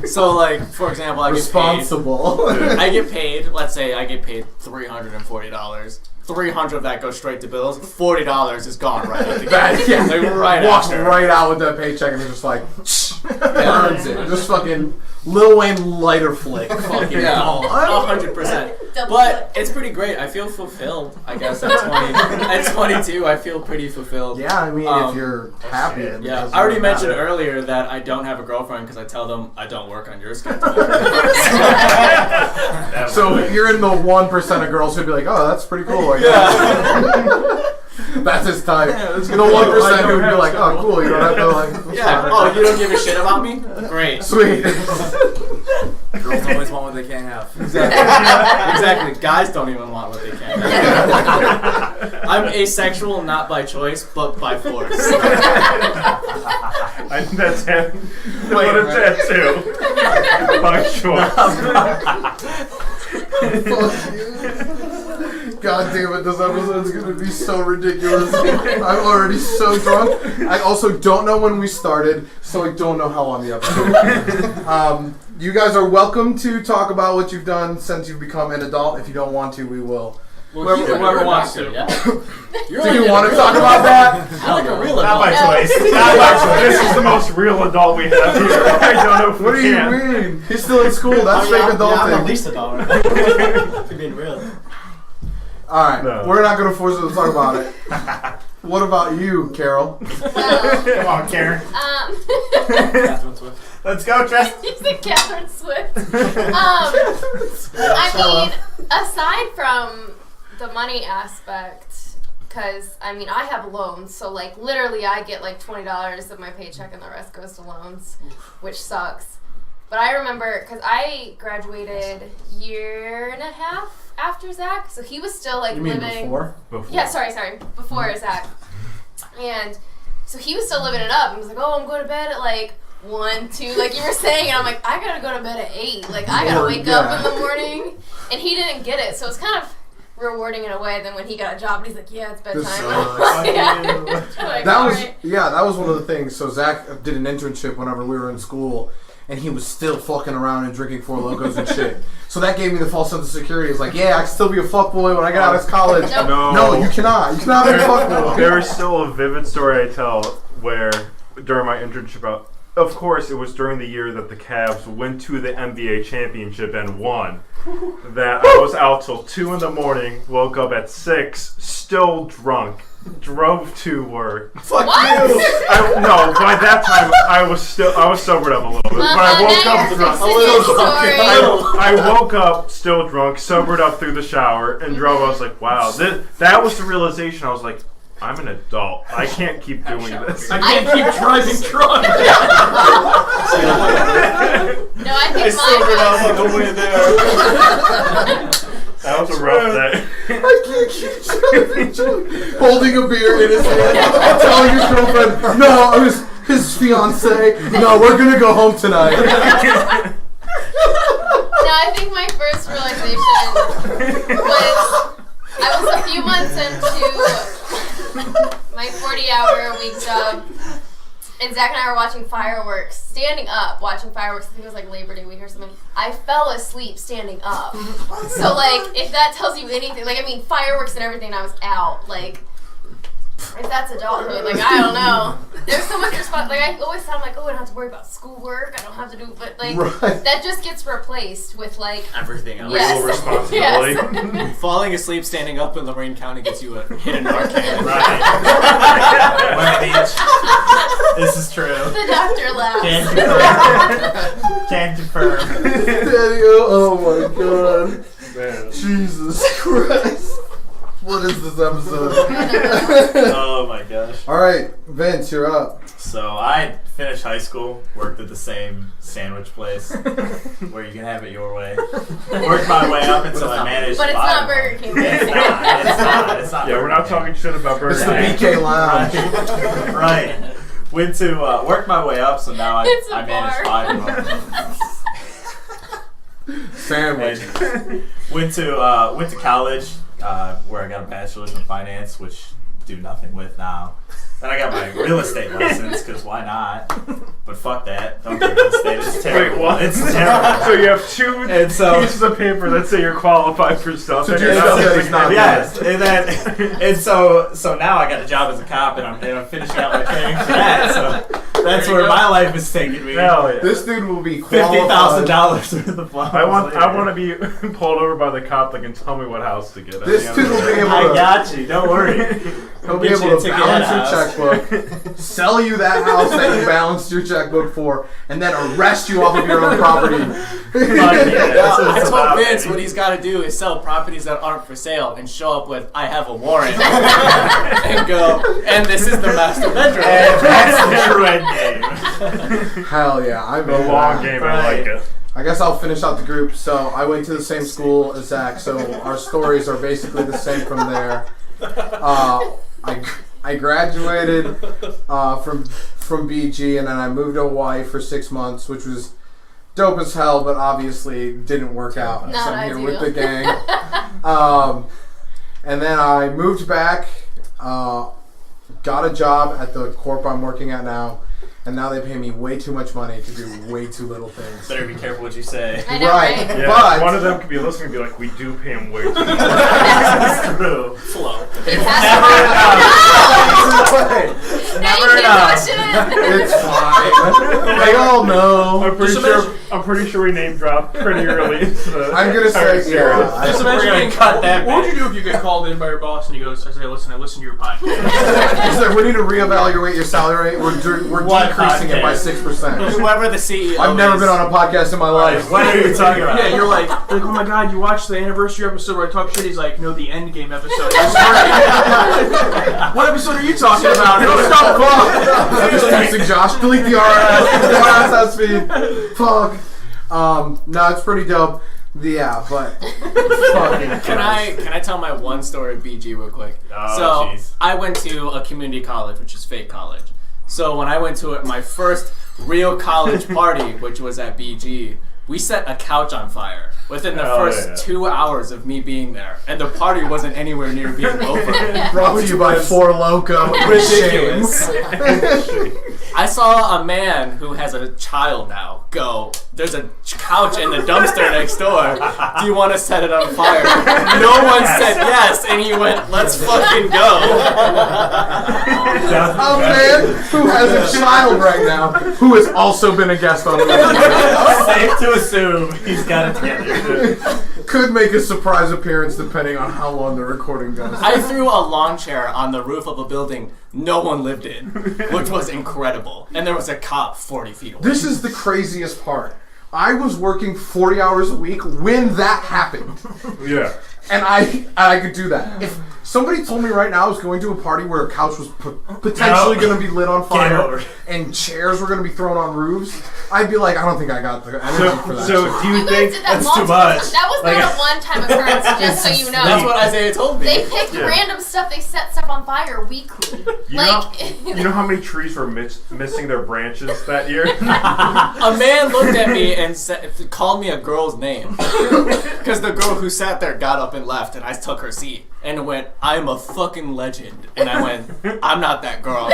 So, like for example, Responsible. I get paid. Let's say I get paid $340. $300 of that goes straight to bills. $40 is gone right out the gate. Yeah, Like, right walks after. right out with that paycheck and is just like, burns it. Just fucking Lil Wayne lighter flick. Fucking gone. 100%. But it's pretty great. I feel fulfilled. I guess at 20, at 22, I feel pretty fulfilled. Yeah, I mean, if you're happy. Then it Yeah, doesn't I already really mentioned matter. earlier that I don't have a girlfriend because I tell them I don't work on your schedule. So you're in the 1% of girls who'd be like, oh, that's pretty cool. Like, that's his type. Yeah, that's the good. 1% who'd be like, oh, cool. You don't have to like. Yeah. Oh, you don't give a shit about me? Great. Sweet. Girls always want what they can't have. Exactly. Guys don't even want what they can. I'm asexual, not by choice, but by force. I think that's him. What a tattoo. By choice. God damn it, this episode's gonna be so ridiculous. I'm already so drunk. I also don't know when we started, so I don't know how long the episode is. You guys are welcome to talk about what you've done since you've become an adult. If you don't want to, we will. Whoever wants to. Yeah. Do you want to talk about that? You're like a real Not by adult. choice. Not by choice. This is the most real adult we have here. I don't know if What we do you can. mean? He's still in school. That's fake I'm the adulting. least adult. If you're being real. Alright, No. we're not going to force you to talk about it. What about you, Carol? Come on, Karen. Catherine Swift. Let's go, Tress. You said Catherine Swift. I mean, aside from the money aspect, because I mean, I have loans, so like literally, I get like $20 of my paycheck, and the rest goes to loans, which sucks. But I remember because I graduated year and a half after Zach, so he was still like You mean living. before? Yeah, sorry, before Zach, and so he was still living it up. And was like, "Oh, I'm going to bed at like 1, 2," like you were saying, and I'm like, "I gotta go to bed at 8. Like I gotta wake up in the morning," and he didn't get it, so it's kind of rewarding in a way. Then when he got a job, and he's like, "Yeah, it's bedtime." sucks. Yeah. Like, That was alright. that was one of the things. So Zach did an internship whenever we were in school, and he was still fucking around and drinking Four Locos and shit. So that gave me the false sense of security. It's like, yeah, I can still be a fuckboy when I get out of college. Nope. No, you cannot. You cannot be a fuckboy. There is still a vivid story I tell where during my internship, of course, it was during the year that the Cavs went to the NBA championship and won. That I was out till 2 in the morning, woke up at 6, still drunk, drove to work. Fuck What? you. No, by that time I was sobered up a little bit, but I woke up drunk. I woke up still drunk, sobered up through the shower, and drove. I was like, wow, that was the realization. I was like, I'm an adult. I can't keep doing this. I can't keep driving drunk. No, I think mine on the way there. That was a rough day. I can't keep driving. Holding a beer in his hand, telling his girlfriend, no, it was his fiance. No, we're gonna go home tonight. No, I think my first realization was I was a few months into my 40-hour-a-week job, and Zach and I were watching fireworks, standing up, watching fireworks. I think it was like Labor Day week or something. I fell asleep standing up. So, like, if that tells you anything, like, I mean, fireworks and everything, I was out. Like, if that's adulthood, like, I don't know. There's so much responsibility. Like, I always thought, like, oh, I don't have to worry about schoolwork. I don't have to do, but, like, that just gets replaced with, like, everything else. Yes. Real responsibility. Yes. Falling asleep standing up in Lorraine County gets you a hidden Narcan. Right. This is true. The doctor laughs. Can't confirm. Oh my god. Man. Jesus Christ. What is this episode? Oh my gosh. Alright, Vince, you're up. So I finished high school, worked at the same sandwich place where you can have it your way. Worked my way up until I managed But it's five not of them. Burger King. It's not Yeah, we're not talking shit about It's Burger the King. BK Lounge. Right. Went to work my way up, so now It's a I manage bar. 5 of them. Sandwich. And went to college where I got a bachelor's in finance, which do nothing with now. Then I got my real estate license because why not? But fuck that. Don't do real estate. It's terrible. Wait, what? It's terrible. So you have two And so- pieces of paper that say you're qualified for stuff. To and do you're stuff not that he's not doing Yes, and so now I got a job as a cop, and I'm finishing out my training for that. So that's where my life is taking me. Hell yeah. This dude will be qualified. $50,000 worth of flowers. I want later. to be pulled over by the cop that can tell me what house to get at. This the end dude of will the be day. able I to. got you. Don't worry. He'll be Get you able a to ticket balance at your house. checkbook, sell you that house that you balanced your checkbook for, and then arrest you off of your own property. Fuck yeah, that's what I it's told about, Vince baby. what he's got to do is sell properties that aren't for sale and show up with "I have a warrant" and go. And this is the master bedroom. And that's the true end game. Hell yeah, I'm The in long that. game, I like it. I guess I'll finish out the group. So I went to the same school as Zach, so our stories are basically the same from there. I graduated from BG, and then I moved to Hawaii for 6 months, which was dope as hell, but obviously didn't work out. Not So I'm here with ideal. the gang. And then I moved back, got a job at the corp I'm working at now, and now they pay me way too much money to do way too little things. Better be careful what you say. I know, Right. right? Yeah, But- one of them could be listening and be like, we do pay him way too much. That's true. Flow. It has to be. Now you can't question it. It's fine. They all know. I'm pretty sure we name dropped pretty early. I'm gonna say, yeah. Just We're imagine gonna being cut that What would bit. you do if you get called in by your boss and he goes, I say, listen, I listen to your podcast. He's like, we need to reevaluate your salary rate. We're What decreasing it by podcast? 6%. Whoever the CEO I've never is. been on a podcast in my life. What are you talking about? Yeah, you're like, oh my god, you watched the anniversary episode where I talk shit? He's like, no, the Endgame episode. It was great. What episode are you talking about? No, stop the clock. I'm just texting Josh. Delete the RS. The RSS feed. Fuck. No, it's pretty dope. Yeah, but fucking Can I tell my one story at BG real quick? Oh, So jeez. I went to a community college, which is fake college. So when I went to my first real college party, which was at BG, we set a couch on fire within the Hell first yeah. 2 hours of me being there, and the party wasn't anywhere near being over. Brought to you by Four Loco. Ridiculous. I saw a man who has a child now go, there's a couch in the dumpster next door. Do you want to set it on fire? No one said yes, and he went, let's fucking go. A man who has a child right now who has also been a guest on the Safe to assume he's got it together. Could make a surprise appearance depending on how long the recording goes. I threw a lawn chair on the roof of a building no one lived in, which was incredible. And there was a cop 40 feet away. This is the craziest part. I was working 40 hours a week when that happened. Yeah. And I could do that. somebody told me right now I was going to a party where a couch was potentially going to be lit on fire and chairs were going to be thrown on roofs, I'd be like, I don't think I got the energy for that. So shit. do you think did that that's too much? That was Like- not a one-time occurrence, just so you know. That's what Isaiah told me. They picked random stuff. They set stuff on fire weekly. You know how many trees were missing their branches that year? A man looked at me and called me a girl's name because the girl who sat there got up and left, and I took her seat and went, "I'm a fucking legend," and I went, "I'm not that girl."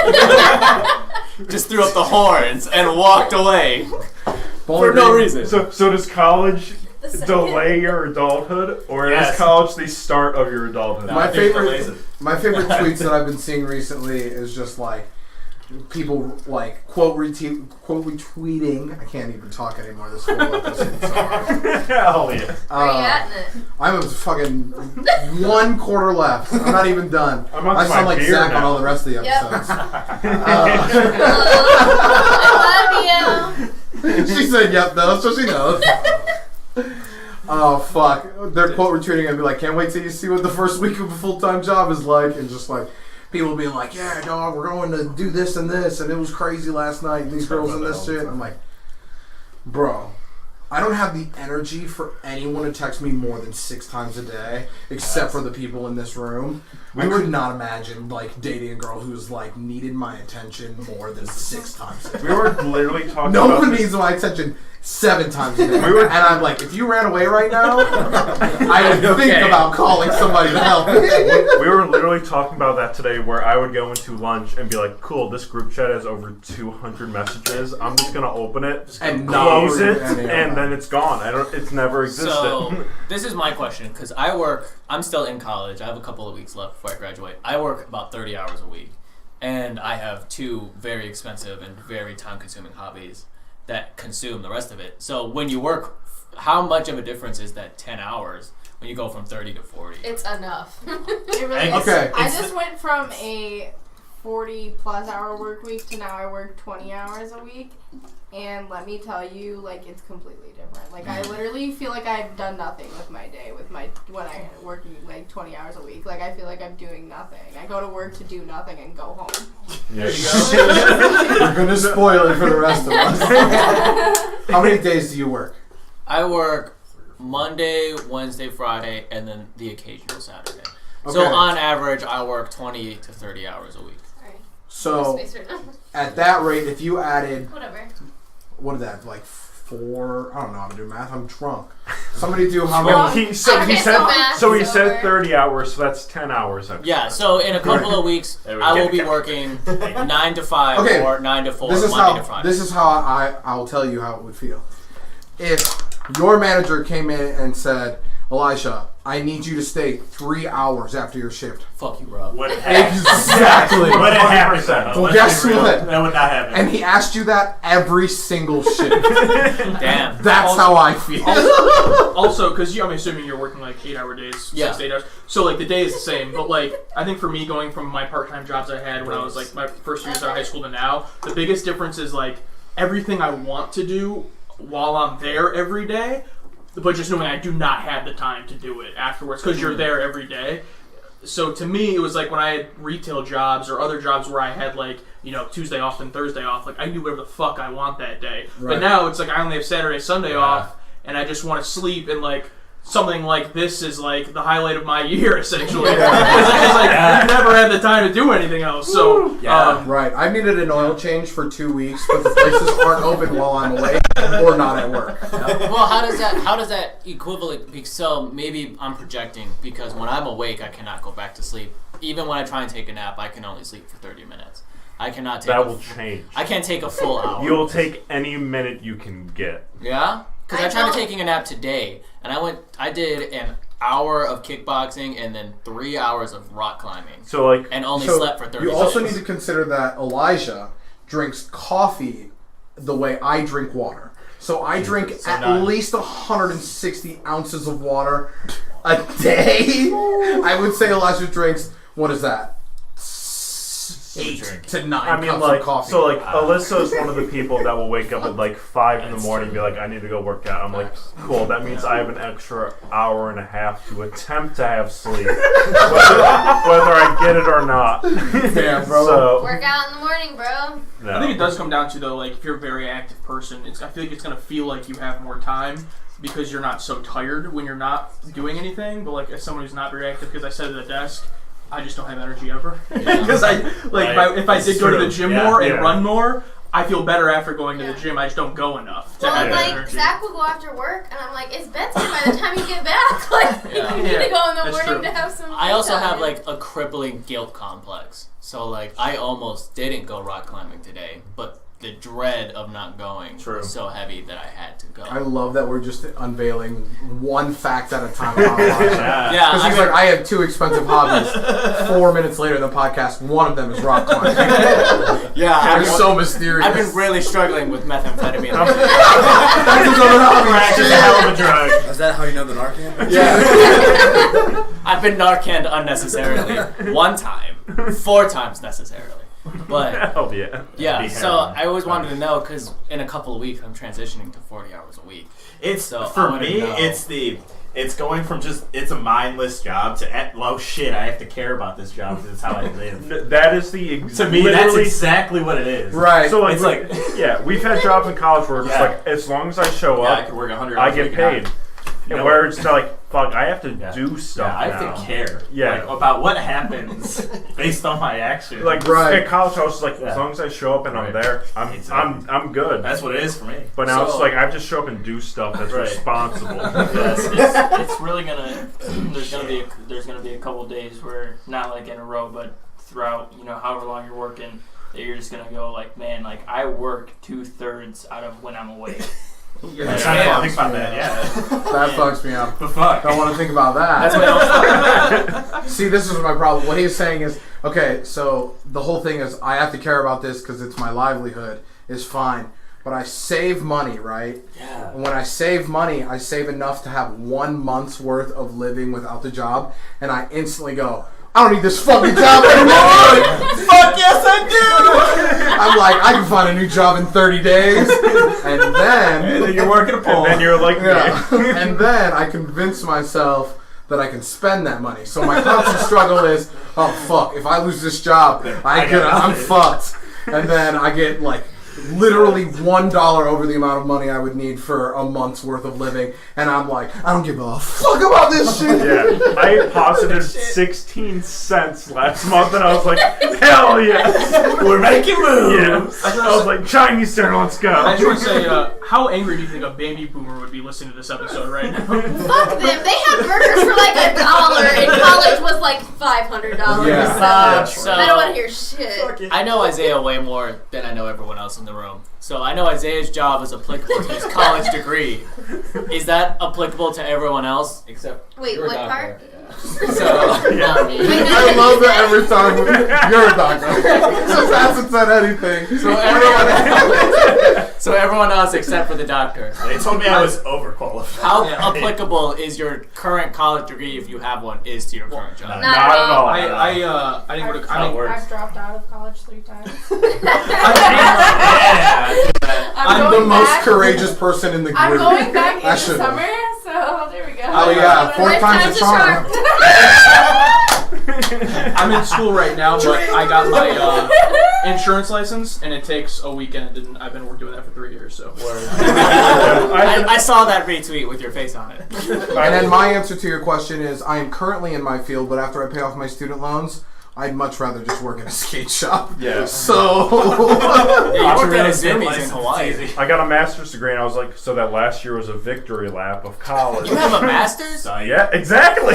Just threw up the horns and walked away for no reason. So does college delay your adulthood, or Yes. is college the start of your adulthood? My I think favorite delays it. tweets that I've been seeing recently is just like people like quote retweeting. I can't even talk anymore. This whole episode. So hard. Hell yeah. Where you at in it? I'm a fucking 1 quarter left. I'm not even done. I'm on I to sound my like beer Zach on now. all the rest of the Yep. episodes. I love you. She said, "Yep, no," so she knows. Oh fuck! They're quote retweeting and be like, "Can't wait till you see what the first week of a full-time job is like," and just like people being like, "Yeah, dog, we're going to do this and this, and it was crazy last night. And these girls and this shit." I'm like, bro, I don't have the energy for anyone to text me more than 6 times a day, except for the people in this room. I could not imagine like dating a girl who's like needed my attention more than 6 times a day. We were literally talking No about one this. needs my attention 7 times a day. And I'm like, if you ran away right now, I would think about calling somebody to help me. We were literally talking about that today, where I would go into lunch and be like, "Cool, this group chat has over 200 messages. I'm just gonna open it, And close not it, read any of and them. then it's gone. It's never existed." So this is my question, because I'm still in college. I have a couple of weeks left before I graduate. I work about 30 hours a week, and I have 2 very expensive and very time-consuming hobbies that consume the rest of it. So when you work, how much of a difference is that 10 hours when you go from 30 to 40? It's enough. It really is. Okay. I just went from a 40+ hour work week to now I work 20 hours a week, and let me tell you, like, it's completely different. Like, I literally feel like I've done nothing with my day when I'm working like 20 hours a week. Like, I feel like I'm doing nothing. I go to work to do nothing and go home. Yeah. You're gonna spoil it for the rest of us. How many days do you work? I work Monday, Wednesday, Friday, and then the occasional Saturday. So Okay. on average, I work 28 to 30 hours a week. So Space right now. at that rate, if you added, Whatever. what is that, like 4? I don't know how to do math. I'm drunk. Somebody do how Well, many? he Okay, said math so. He is said over. 30 hours, so that's 10 hours. Extra. Yeah, so in a couple of weeks, There we I go. will be working 9 to 5 Okay, or 9 to 4, This is Monday how. to Friday. This is how I'll tell you how it would feel. If your manager came in and said, "Elisha, I need you to stay 3 hours after your shift." Fuck you, Rob. Wouldn't happen. Exactly. Wouldn't happen. 100%. Well, Let's guess be real. what? That would not happen. And he asked you that every single shift. Damn. That's how I feel. Also, because I'm assuming you're working like 8-hour days, Yeah. 6 to 8 hours. So like the day is the same, but like I think for me going from my part-time jobs I had when I was like my first years out of high school to now, the biggest difference is like everything I want to do while I'm there every day, but just knowing I do not have the time to do it afterwards because you're there every day. So to me, it was like when I had retail jobs or other jobs where I had like, you know, Tuesday off and Thursday off, like I knew whatever the fuck I want that day. Right. But now it's like I only have Saturday, Sunday off, and I just want to sleep, and like something like this is like the highlight of my year essentially. Because it's like you never had the time to do anything else. So Right. I needed an oil change for 2 weeks, but the places aren't open while I'm away or not at work. Well, how does that equivalent be? So maybe I'm projecting because when I'm awake, I cannot go back to sleep. Even when I try and take a nap, I can only sleep for 30 minutes. I cannot take. That will change. I can't take a full hour. You'll take any minute you can get. Yeah, because I tried taking a nap today, and I did an hour of kickboxing and then 3 hours of rock climbing, So like, and only So slept for 30 you minutes. also need to consider that Elijah drinks coffee the way I drink water. So I drink So at none. least 160 ounces of water a day. I would say Elijah drinks, what is that? 8 drink. to 9 I mean, cups like, of coffee. so, like, Alyssa is one of the people that will wake up at, like, 5 in the morning and be like, I need to go work out. I'm like, cool, that means I have an extra hour and a half to attempt to have sleep. whether I get it or not. Damn, bro. So, Work out in the morning, bro. no. I think it does come down to, though, like, if you're a very active person, I feel like it's going to feel like you have more time because you're not so tired when you're not doing anything. But, like, as someone who's not very active, because I sat at the desk, I just don't have energy ever. Because if I did go to the gym more and run more, I feel better after going to the gym. I just don't go enough to have like, energy. Zach will go after work, and I'm like, it's bedtime by the time you get back. Like, you need to go in the morning true. to have some I also time. have like a crippling guilt complex. So like I almost didn't go rock climbing today, but the dread of not going was so heavy that I had to go. I love that we're just unveiling one fact at a time on our lives. Yeah, Because he's like, I have 2 expensive hobbies. 4 minutes later in the podcast, one of them is rock climbing. yeah, They're so mysterious. I've been really struggling with methamphetamine. That's his other hobby. It's a hell of a drug. Is that how you know the Narcan? Yeah. I've been Narcaned unnecessarily. 1 time. 4 times necessarily. But Hell yeah. yeah, so I always wanted to know because in a couple of weeks I'm transitioning to 40 hours a week. It's So I for wanna me. know. It's going from just it's a mindless job to oh shit, I have to care about this job because it's how I live. That is the To me, that's exactly what it is. Right. So, like, It's like yeah, we've had jobs in college where it's Yeah. like, as long as I show I up, could work 100 I hours a get week paid. and And know where what? it's not like, fuck, I have to do Yeah, stuff I have now. to care. Yeah. Like, about what happens based on my actions. Like Right. at college, I was like, Yeah. as long as I show up and I'm Right. there, I'm good. That's what it is for me. But now So- it's like I have to show up and do stuff that's Right. responsible. Yes. It's really gonna there's gonna be a couple days where not like in a row, but throughout however long you're working, that you're just gonna go like, man, like I work 2/3 out of when I'm awake. I'm trying to think about that. Yeah. That fucks me up. The fuck. Don't want to think about that. That's what See, this is my problem. What he's saying is, okay, so the whole thing is I have to care about this because it's my livelihood is fine. But I save money, right? Yeah. And when I save money, I save enough to have 1 month's worth of living without the job. And I instantly go, I don't need this fucking job anymore. Fuck yes, I do. I'm like, I can find a new job in 30 days. And then you're working a pole. And then you're like, yeah. And then I convince myself that I can spend that money. So my constant struggle is, oh fuck, if I lose this job, I'm fucked. And then I get like literally $1 over the amount of money I would need for a month's worth of living, and I'm like, I don't give a fuck about this shit. yeah, I posited 16 cents last month, and I was like, hell yes, We're making moves. yeah. I was like, Chinese dinner, let's go. I just want to say, how angry do you think a baby boomer would be listening to this episode right now? Fuck them. They had burgers for like $1, and college was like $500. Yeah. So I don't want to hear shit. I know Isaiah way more than I know everyone else in the room. So I know Isaiah's job is applicable to his college degree. Is that applicable to everyone else? Except Wait, you're a what doctor. part? So I love that every time you're a doctor. Just hasn't said anything. so everyone else except for the doctor. They told me I was overqualified. How applicable is your current college degree, if you have one, is to your current job? Not Not at all. I think what How it works. I've dropped out of college 3 times. Yeah. I'm the going most back. courageous person in the group. I'm going back in I the should've. summer, so there we go. Oh yeah, 4 times the charm. I'm in school right now, but I got my insurance license, and it takes a weekend. And I've been doing that for 3 years. So I saw that retweet with your face on it. And then my answer to your question is, I am currently in my field, but after I pay off my student loans, I'd much rather just work in a skate shop. Yeah. So Yeah, you worked at a It's Zimmy's in license, Hawaii. it's easy. I got a master's degree, and I was like, so that last year was a victory lap of college. You have a master's? Yeah, exactly.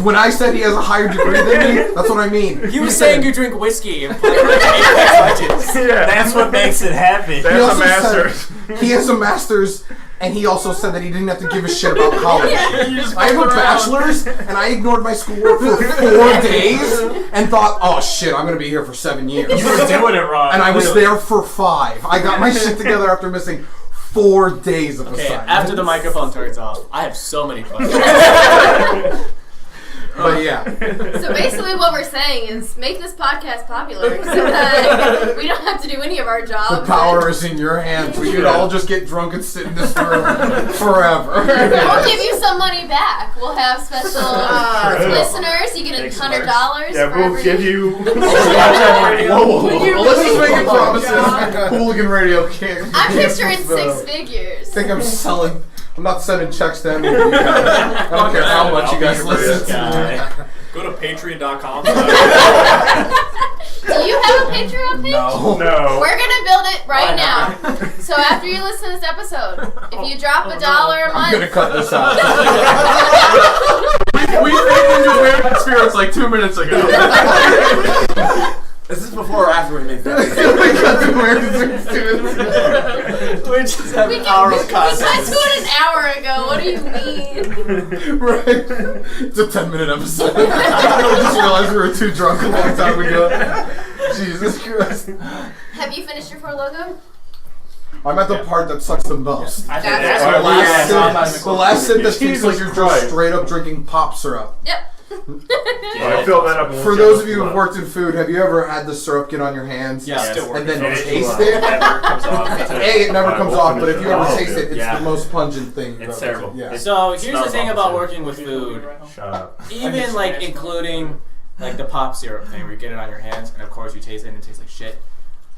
when I said he has a higher degree than me, that's what I mean. He was saying you drink whiskey and play Apex Legends. Yeah. That's what makes it happy. That's a also master's. He has a master's, and he also said that he didn't have to give a shit about college. I have a bachelor's, and I ignored my schoolwork for 4 days and thought, oh shit, I'm gonna be here for 7 years. You were doing it wrong. And I was there for 5. I got my shit together after missing 4 days of Okay, assignments. after the microphone turns off, I have so many questions. But yeah. So basically what we're saying is make this podcast popular so that we don't have to do any of our jobs. The power is in your hands. We could all just get drunk and sit in this room forever. We'll give you some money back. We'll have special listeners. You get $100 Yeah, for we'll every... give you. Whoa. Let's just make it Oh, promises. Hooligan Radio King. I'm picturing 6 figures. I think I'm not sending checks to any of you guys. I don't care how much you guys listen to me. Go to patreon.com. Do you have a Patreon page? No. We're gonna build it right now. So after you listen to this episode, if you drop $1 a I'm month, gonna cut this out. We faked into American Spirits like 2 minutes ago. This is before or after we make that? We just have we an hour of got content. to it an hour ago. What do you mean? Right. It's a 10-minute episode. I just realized we were too drunk a long time ago. Jesus Christ. Have you finished your 4 logo? I'm at the part that sucks the most. I think That's that's The what last sip that tastes Jesus like you're Christ. just straight up drinking pop syrup. Yep. I filled that up. For those of you who've worked in food, have you ever had the syrup get on your hands? Yeah. Still And then working. taste It it? never comes off. It never comes off, but if you ever Oh, taste it, it's yeah. the most pungent thing. you've It's ever- terrible. Yeah. So here's the Smells thing awful, about too. working with food. Shut up. Even like including like the pop syrup thing where you get it on your hands and of course you taste it and it tastes like shit.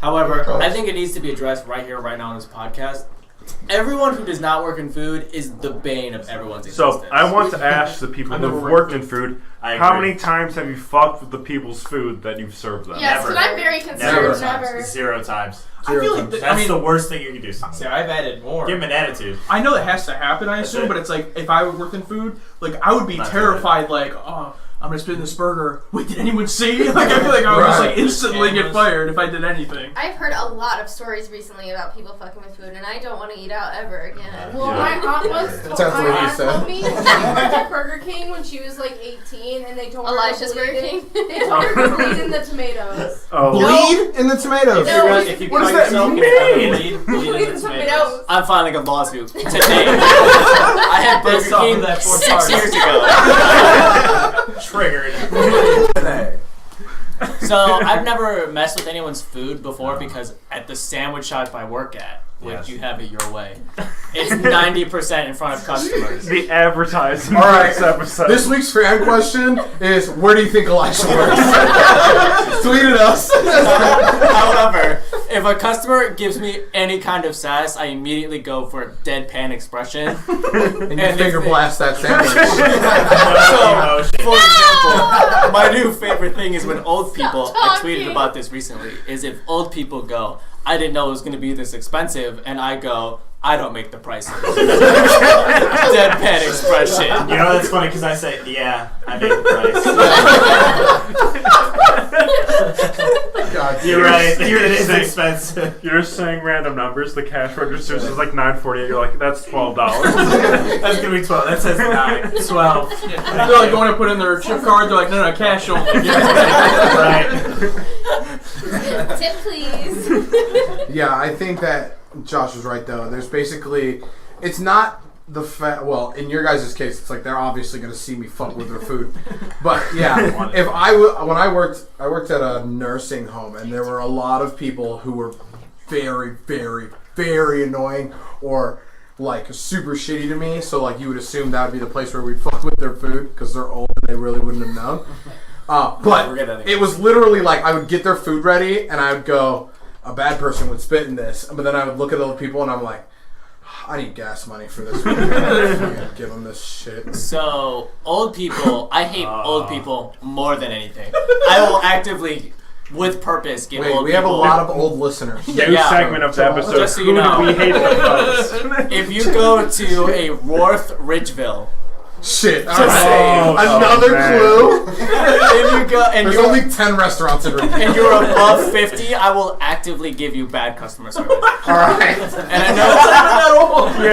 However, I think it needs to be addressed right here, right now on this podcast. Everyone who does not work in food is the bane of everyone's existence. So I want to ask the people who have worked in food, I how agree. many times have you fucked with the people's food that you've served them? Yes, Never. but I'm very concerned. Never. 0 times. I feel like That's the worst thing you can do. Sarah, I've added more. Give him an attitude. I know that has to happen, I assume, it. but it's like if I worked in food, like I would be Not terrified. Like, oh, I'm gonna spit in this burger. Wait, did anyone see? Like, I feel like I would just like Right. instantly get fired if I did anything. I've heard a lot of stories recently about people fucking with food, and I don't want to eat out ever again. Well, my aunt was That's what my you aunt said. told me she worked at Burger King when she was like 18, and they told her Elijah's to bleed Burger in- King? They told her to bleed in the tomatoes. Oh, Bleed in the tomatoes. No. If you What cut does that yourself, mean? bleed in the tomatoes. I'm filing a lawsuit today. I had Burger Based off King of that 6 years ago. Triggered. Today. So I've never messed with anyone's food before because at the sandwich shop I work at, which Yes. you have it your way, it's 90% in front of customers. the advertising All right. for this episode. This week's fan question is, where do you think Elisha works? Tweet at us. However, if a customer gives me any kind of sass, I immediately go for a deadpan expression. And you And finger if they- blast that sandwich. So, for example, my new favorite thing is when old people, I tweeted talking. about this recently, is if old people go, I didn't know it was going to be this expensive, and I go, I don't make the prices. Deadpan expression. You know, that's funny because I say, yeah, I make the price. God, You're right. You're It is saying- expensive. You're just saying random numbers. The cash register is like $9.48. You're like, that's $12. That's going to be 12. That says 9. 12. They're like going to put in their chip card. They're like, no, cash only. Right. Tip, please. Yeah, I think that Josh was right though. There's basically, it's not the well, in your guys' case, it's like they're obviously going to see me fuck with their food. But yeah, if when I worked at a nursing home, and there were a lot of people who were very, very, very annoying or like super shitty to me. So like you would assume that would be the place where we'd fuck with their food because they're old and they really wouldn't have known. But it was literally like I would get their food ready and I would go, a bad person would spit in this, but then I would look at other people and I'm like, I need gas money for this. Give them this shit. So, old people, I hate old people more than anything. I will actively, with purpose, give Wait, old we have a people... lot of old listeners. New Yeah. segment of the episode. Just so you Who know. do we hate the most? If you go to a Worth Ridgeville, Shit. Just Alright. saying. Another man. clue. and you go and There's you're, only 10 restaurants in Richmond. and you're above 50, I will actively give you bad customer service. Alright. And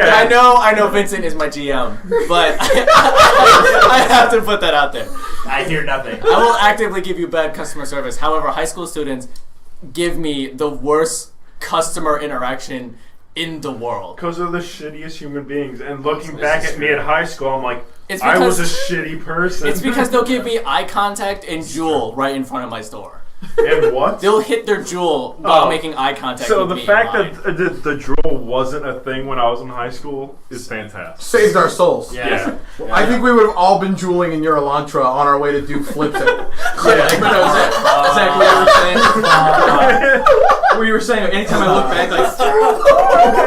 I know, I know Vincent is my GM, but I have to put that out there. I hear nothing. I will actively give you bad customer service. However, high school students give me the worst customer interaction in the world. Because they're the shittiest human beings. And looking back at me at high school, I'm like, It's I because was a shitty person. it's because they'll give me eye contact and Jewel right in front of my store. And what? They'll hit their Jewel while making eye contact So with the me. fact that the drool wasn't a thing when I was in high school is fantastic. Saved our souls. Yeah. I think we would have all been drooling in your Elantra on our way to do flips. Zach, what you were saying, anytime I look back, like,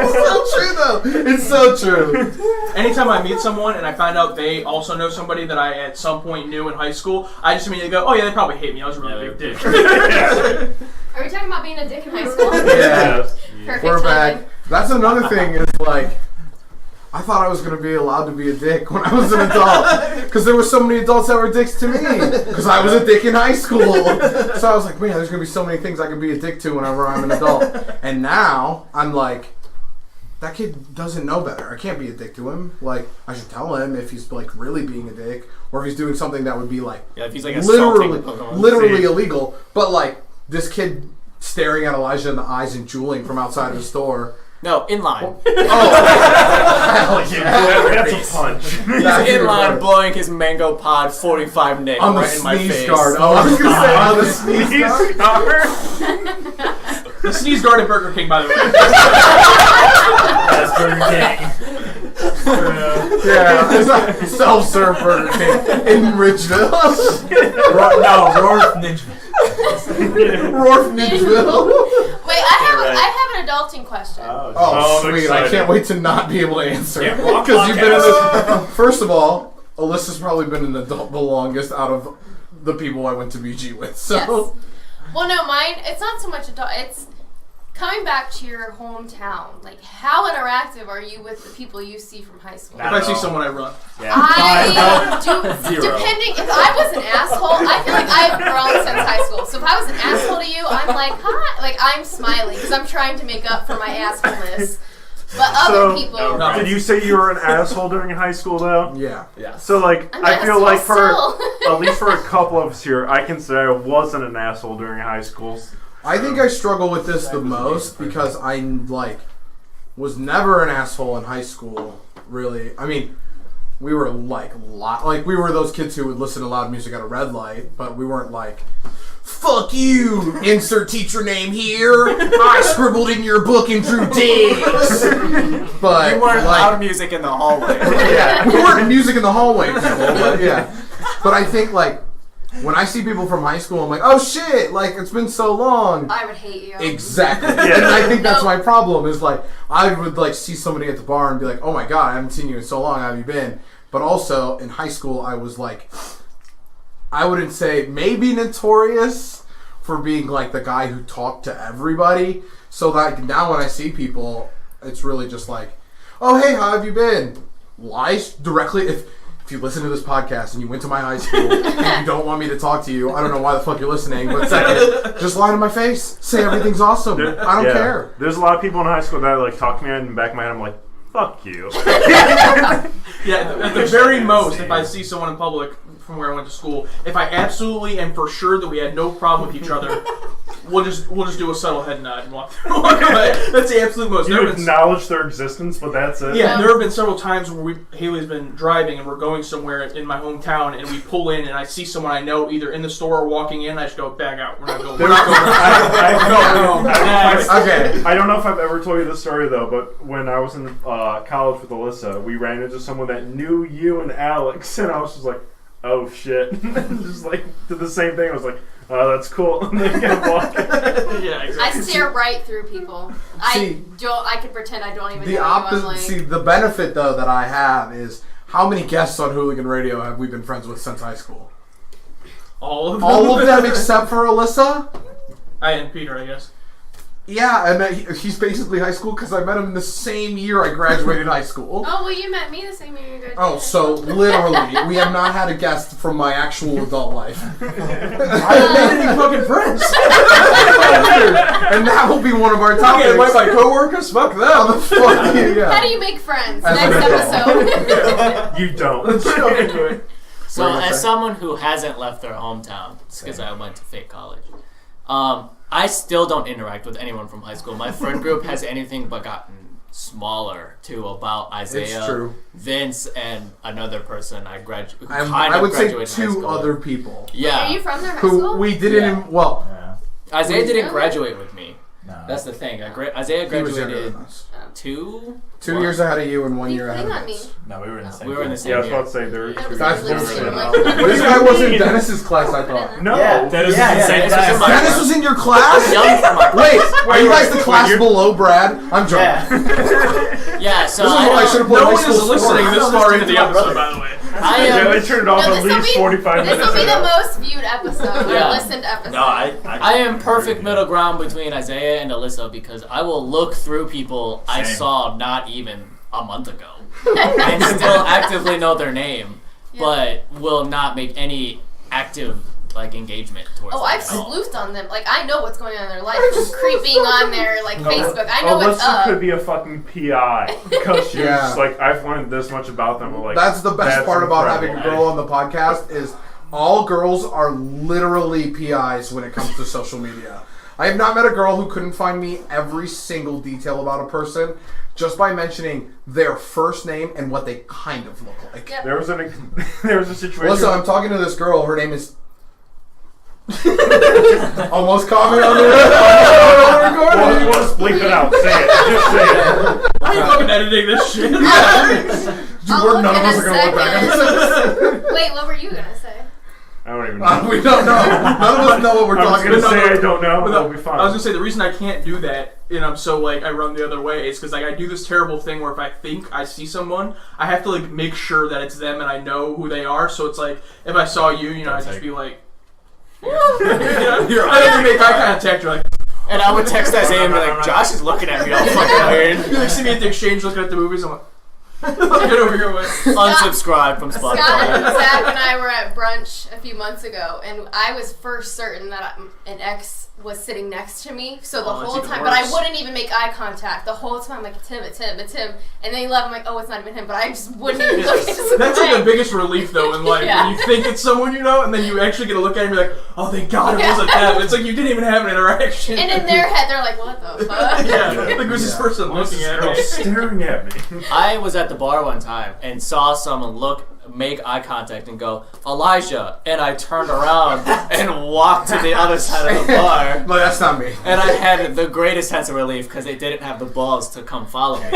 It's so true, though. It's so true. anytime I meet someone and I find out they also know somebody that I at some point knew in high school, I just immediately go, oh yeah, they probably hate me. I was a really big dick. Are we talking about being a dick in high school? Yeah. Perfect We're timing. back. That's another thing is like, I thought I was going to be allowed to be a dick when I was an adult. Because there were so many adults that were dicks to me. Because I was a dick in high school. So I was like, man, there's going to be so many things I can be a dick to whenever I'm an adult. And now, I'm like, that kid doesn't know better. I can't be a dick to him. Like, I should tell him if he's like really being a dick. Or if he's doing something that would be like, if he's like literally illegal. But like, this kid staring at Elijah in the eyes and drooling from outside of the store. No, in line. Oh, hell yeah. That's a punch. He's in line blowing his mango pod 45 Nick on the right in my sneeze face. guard. Oh, I was going to say on the sneeze guard. The sneeze guard at Burger King, by the way. That's Burger King. Yeah, it's a self-serve Burger King in Ridgeville. Rourke Ninja. Rourke Ridgeville. Wait, I have an adulting question. Oh, I'm sweet. excited. I can't wait to not be able to answer. Yeah, Because you've been in this. First of all, Alyssa's probably been an adult the longest out of the people I went to BG with. So. Yes. Well, no, mine, it's not so much adult, it's coming back to your hometown. Like, how interactive are you with the people you see from high school? If I see someone, I run. I do, Zero. depending, if I was an asshole, I feel like I've grown since high school. So if I was an asshole to you, I'm like, hi. Like, I'm smiling because I'm trying to make up for my assholeness. But other people... Did you say you were an asshole during high school, though? Yeah. So, like, I'm I feel like still. at least for a couple of us here, I can say I wasn't an asshole during high school. I think I struggle with this the most because I, like, was never an asshole in high school, really. I mean, we were, like, we were those kids who would listen to loud music at a red light, but we weren't like, fuck you, insert teacher name here, I scribbled in your book and drew dicks. But, You weren't like, loud music in the hallway. yeah, we weren't music in the hallway, people, but yeah. But I think, like, when I see people from high school, I'm like, oh shit, like, it's been so long. I would hate you. Exactly. And I think that's my problem is, like, I would, like, see somebody at the bar and be like, oh my god, I haven't seen you in so long, how have you been? But also, in high school, I was, like, I wouldn't say maybe notorious for being, like, the guy who talked to everybody. So, like, now when I see people, it's really just like, oh, hey, how have you been? Lies directly, if you listen to this podcast and you went to my high school and you don't want me to talk to you, I don't know why the fuck you're listening, but second, just lie to my face. Say everything's awesome. I don't care. There's a lot of people in high school that, like, talk to me in the back of my head, I'm like, fuck you. Yeah, at the very most, if I see someone in public from where I went to school, if I absolutely am for sure that we had no problem with each other, we'll just do a subtle head nod and walk away. That's the absolute most. You acknowledge their existence, but that's it. Yeah, there have been several times where Haley's been driving and we're going somewhere in my hometown and we pull in and I see someone I know either in the store or walking in. I just go back out. We're not going. We're not going. Okay. I don't know if I've ever told you this story though, but when I was in college with Alyssa, we ran into someone that knew you and Alex, and I was just like, "Oh shit!" Just like did the same thing. I was like, "Oh, that's cool." And then kept walking. Yeah, exactly. I stare right through people. I could pretend I don't even know The you. opposite. Like, See, the benefit though that I have is how many guests on Hooligan Radio have we been friends with since high school? All of them. All of them except for Alyssa. And Peter, I guess. Yeah, and he's basically high school because I met him in the same year I graduated high school. oh, well, you met me the same year you graduated. Oh, so literally, we have not had a guest from my actual adult life. I haven't made any fucking friends. And that will be one of our topics. Okay, my coworkers, fuck How the them. fuck you, yeah. How do you make friends? As Next an adult. episode. You don't. So, What are you gonna as say? someone who hasn't left their hometown, because I went to fake college, I still don't interact with anyone from high school. My friend group has anything but gotten smaller too about Isaiah, It's true. Vince, and another person I graduated. I would say 2 other people. Yeah. Are you from their high Who school? we didn't. Well, Isaiah didn't Really? graduate with me. No. That's the thing. Isaiah he was younger graduated than us. 2 years ahead of you and 1 You year ahead putting of on me. us. No, we were in the same. We were in the class. same Yeah, I was year. about to say there. That was Guys, really listen. weird. This guy was in Dennis's class, I thought. No. Yeah, that is Yeah, the same Dennis was class. in my Dennis was in your class? Young for my Wait, are you guys the class you're- below Brad? I'm joking. Yeah, so This is what I should have put No high one school is listening sports. this far into the episode, by the way. I Yeah, am. they turned it off No, at this'll least be- 45 This minutes will be the ago. most viewed episode Yeah. or listened episode. No, I am perfect middle ground between Isaiah and Alyssa because I will look through people I Same. saw not even a month ago and still actively know their name, but will not make any active engagement towards Oh, them I've at all. sleuthed on them. Like, I know what's going on in their life. From creeping on their, Facebook. I know what's Alyssa up. could be a fucking PI because she's Yeah. just like, I've learned this much about them. Like, That's the best that's part about having a incredible. girl on the podcast is all girls are literally PIs when it comes to social media. I have not met a girl who couldn't find me every single detail about a person just by mentioning their first name and what they kind of look like. Yep. There was a situation. Listen, I'm talking to this girl. Her name is. Almost caught me on the recording. We'll just bleep it out. Say it. Just say it. Why are you fucking editing this shit? I'll look None of in us a are going to look back at this. Wait, what were you gonna say? I don't even know. We don't know. None of us know what we're I was talking gonna about. say I don't know, but No, it'll be fine. I was gonna say the reason I can't do that, and I'm so I run the other way, is because I do this terrible thing where if I think I see someone, I have to make sure that it's them and I know who they are. So it's like if I saw you, I'd just be like, I don't make eye contact. You're like, And I would text Isaiah and be like, Josh is looking at me all fucking weird. you see me at the exchange looking at the movies. I'm like, get over here with. Unsubscribe from Scott and Spotify. Zach and I were at brunch a few months ago, and I was first certain that an ex was sitting next to me. So the Oh, that's whole even time, but I worse. wouldn't even make eye contact. The whole time, I'm like, it's him. And then he left, I'm like, oh, it's not even him. But I just wouldn't even look at his That's face. the biggest relief though in life Yeah. when you think it's someone you know and then you actually get to look at it and be like, oh, thank God it wasn't them. It's like you didn't even have an interaction. And in their head, they're like, what the fuck? yeah, like who's this person What's looking this at girl me? staring at me? I was at the bar one time and saw someone make eye contact and go, Elijah, and I turned around and walked to the other side of the bar. No, that's not me. And I had the greatest sense of relief because they didn't have the balls to come follow me.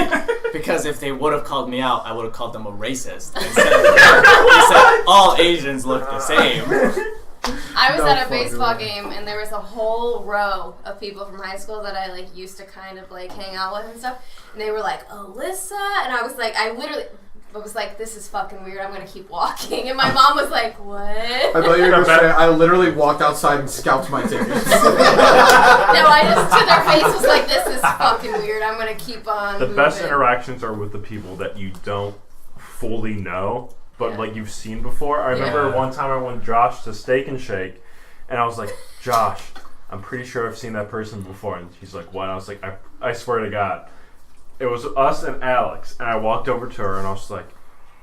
Because if they would have called me out, I would have called them a racist. Instead of, they said all Asians look the same. I was No at a fucking baseball way. game, and there was a whole row of people from high school that I used to kind of hang out with and stuff. And they were like, Alyssa, and I was like, I was like, this is fucking weird. I'm gonna keep walking. And my mom was like, what? I thought you were going to say, I literally walked outside and scalped my tickets. No, I just to their face was like, this is fucking weird. I'm gonna keep on. The best moving. interactions are with the people that you don't fully know, but Yeah. you've seen before. I remember Yeah. one time I went Josh to Steak and Shake, and I was like, Josh, I'm pretty sure I've seen that person before. And he's like, what? And I was like, I swear to God. It was us and Alex, and I walked over to her, and I was like,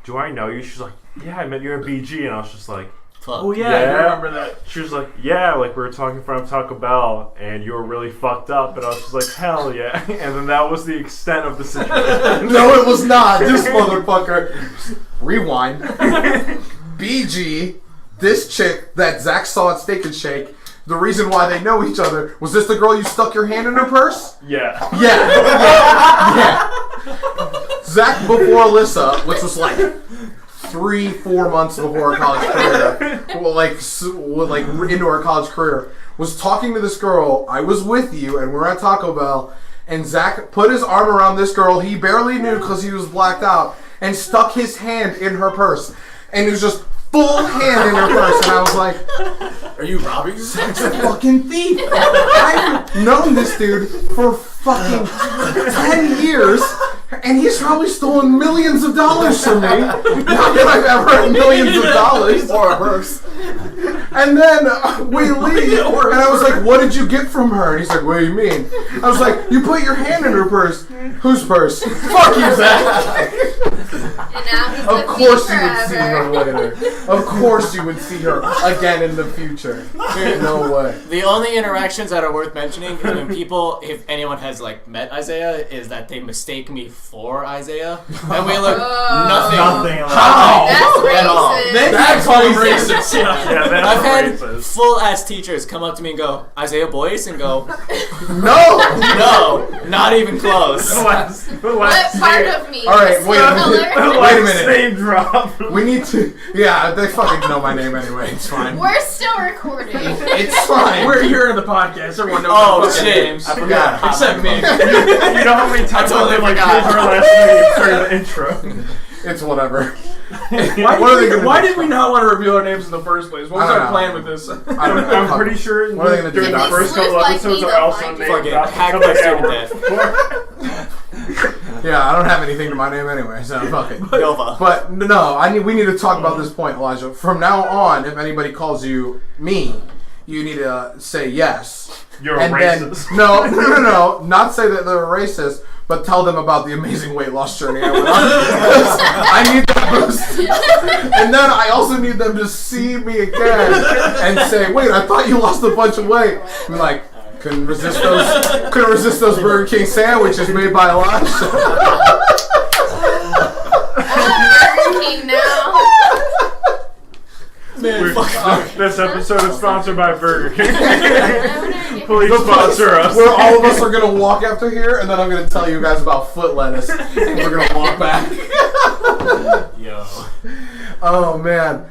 do I know you? She's like, yeah, I met you at BG, and I was just like, Oh yeah, I do remember that. She was like, yeah, we were talking in front of Taco Bell, and you were really fucked up, and I was just like, hell yeah. And then that was the extent of the situation. No, it was not. This motherfucker. Rewind. BG, this chick that Zach saw at Steak and Shake, the reason why they know each other, was this the girl you stuck your hand in her purse? Yeah. Yeah. Zach before Alyssa, which was 3-4 months before her college career, into her college career, was talking to this girl. I was with you, and we're at Taco Bell, and Zach put his arm around this girl he barely knew because he was blacked out, and stuck his hand in her purse, and it was just full hand in her purse, and I was like, Are you robbing? Zach's a fucking thief. I've known this dude for fucking 10 years, and he's probably stolen millions of dollars from me. Not that I've ever had millions of dollars. Or a purse. And then we leave, and I was like, what did you get from her? And he's like, what do you mean? I was like, you put your hand in her purse. Whose purse? Fuck you, Zach. And now Of course you would see her later. Of course you would see her again in the future. No way. The only interactions that are worth mentioning is when people, if anyone has like met Isaiah, is that they mistake me for Isaiah, and we look nothing Nothing. How? That's at all. racist. That's racist. Yeah, that's I've had racist. full ass teachers come up to me and go, Isaiah Boyce, and go, No. no, not even close. What part of me? All right, The wait a skin minute. color? Wait a minute. Name drop. We need to. Yeah, they fucking know my name anyway. It's fine. We're still recording. It's fine. We're here in the podcast. Everyone knows Oh, our fucking shit. names. I forgot. Except me. You know how many times totally I've been like, forgot. here's our last name during the intro. It's whatever. Why, What are they gonna why do? did we not want to reveal our names in the first place? What was I don't our know. plan with this? I don't know. I'm pretty sure What are they gonna do? during the If they first couple sleuth like episodes me, I they'll also find you. named Fucking hack my student Yeah, I don't have anything to my name anyway, so fuck it. Nova. But no, we need to talk about this point, Elijah. From now on, if anybody calls you me, you need to say yes. You're And a then racist. no, not say that they're a racist, but tell them about the amazing weight loss journey I went on. I need that boost. And then I also need them to see me again and say, wait, I thought you lost a bunch of weight. I'm like, couldn't resist those Burger King sandwiches made by Elijah. Burger King now. This episode is sponsored by Burger King. Please sponsor us. Where all of us are gonna walk after here, and then I'm gonna tell you guys about foot lettuce, and we're gonna walk back. Yo. Oh man.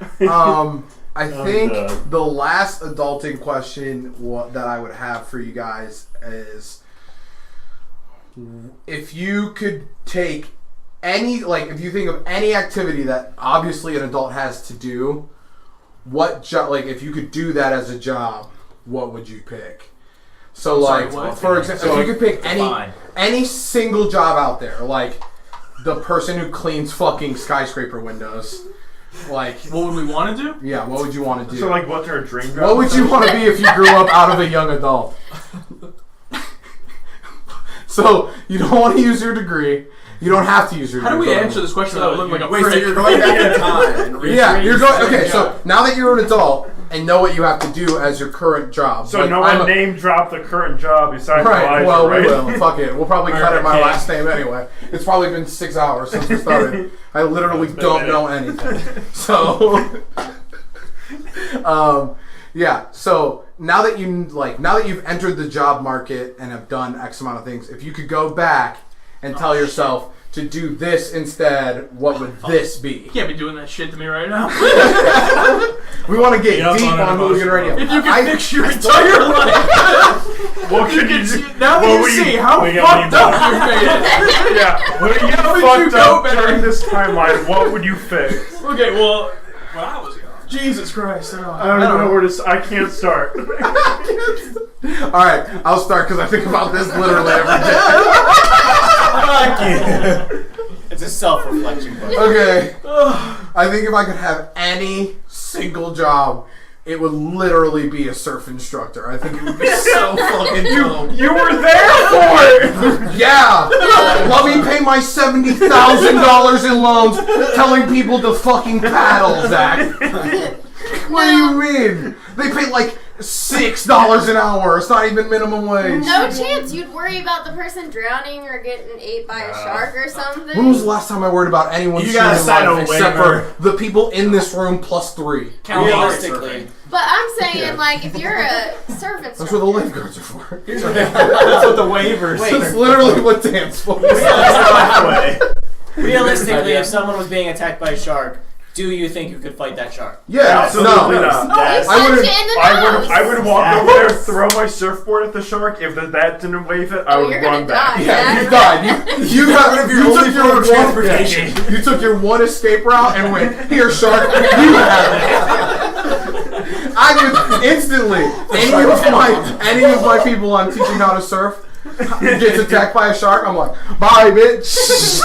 I think done. the last adulting question that I would have for you guys is, if you could take if you think of any activity that obviously an adult has to do, what job, if you could do that as a job, what would you pick? So for example, if you could pick any single job out there, like the person who cleans fucking skyscraper windows, What would we want to do? yeah, what would you want to do? So, what's our dream job? What would you want to be if you grew up out of a young adult? So, you don't want to use your degree. You don't have to use your How do degree. we answer this question without looking like a Wait, so prick? you're going back in time and Yeah, you're going. Okay, Yeah. so now that you're an adult and know what you have to do as your current job. So no one name drop the current job besides Right, Elijah, well, right? we will. Fuck it. We'll probably cut it my Okay. last name anyway. It's probably been 6 hours since we started. I literally don't know anything. So, yeah. So now that you've entered the job market and have done X amount of things, if you could go back and tell yourself to do this instead, what would this be? You can't be doing that shit to me right now. We want to get Get up deep on an on Hooligan emotional Radio. If you could fix your entire life, What you could you can do? see, now that What you would see how we fucked got up you made it. Yeah. What you would you fucked go up better? during this timeline? What would you fix? Okay, well, I was gone. Jesus Christ! I don't know where to. I can't start. All right, I'll start because I think about this literally every day. It's a self-reflection question. Okay, I think if I could have any single job, it would literally be a surf instructor. I think it would be so fucking dope. You were there for it. Yeah, let me pay my $70,000 in loans, telling people to fucking paddle, Zach. What do you mean? They pay like $6 an hour. It's not even minimum wage. No chance you'd worry about the person drowning or getting ate by a shark or something. When was the last time I worried about anyone You gotta in sign life a except waiver. for the people in this room plus 3? Realistically, But I'm saying, if you're a surf That's what instructor, the lifeguards are for. That's what the waivers. That's literally what dance for. realistically, if someone was being attacked by a shark, do you think you could fight that shark? Yeah, Absolutely no. not. you I punch would've- it in the nose. I would walk over there, throw my surfboard at the shark. If that didn't wave it, I Oh, would you're run gonna back. die. Yeah, you died. You took your one escape route and went, here, shark, you have it. I would instantly, any of my people I'm teaching how to surf gets attacked by a shark, I'm like, bye, bitch.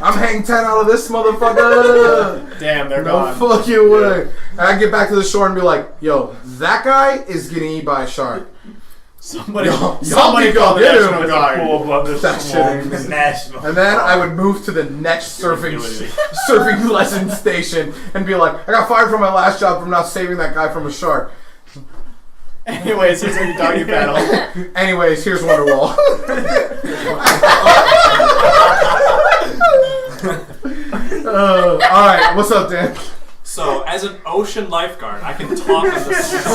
I'm hanging 10 out of this motherfucker. Damn, they're No gone. fucking way. And I get back to the shore and be like, yo, that guy is getting eaten by a shark. Somebody Y'all call the get him. National With a Guard. pool of blood, That shit ain't- National. And then I would move to the next surfing lesson station and be like, I got fired from my last job from not saving that guy from a shark. Anyways, here's our doggy paddle. Anyways, here's Wonderwall. All right, what's up, Dan? So, as an ocean lifeguard, I can talk on this. Yes.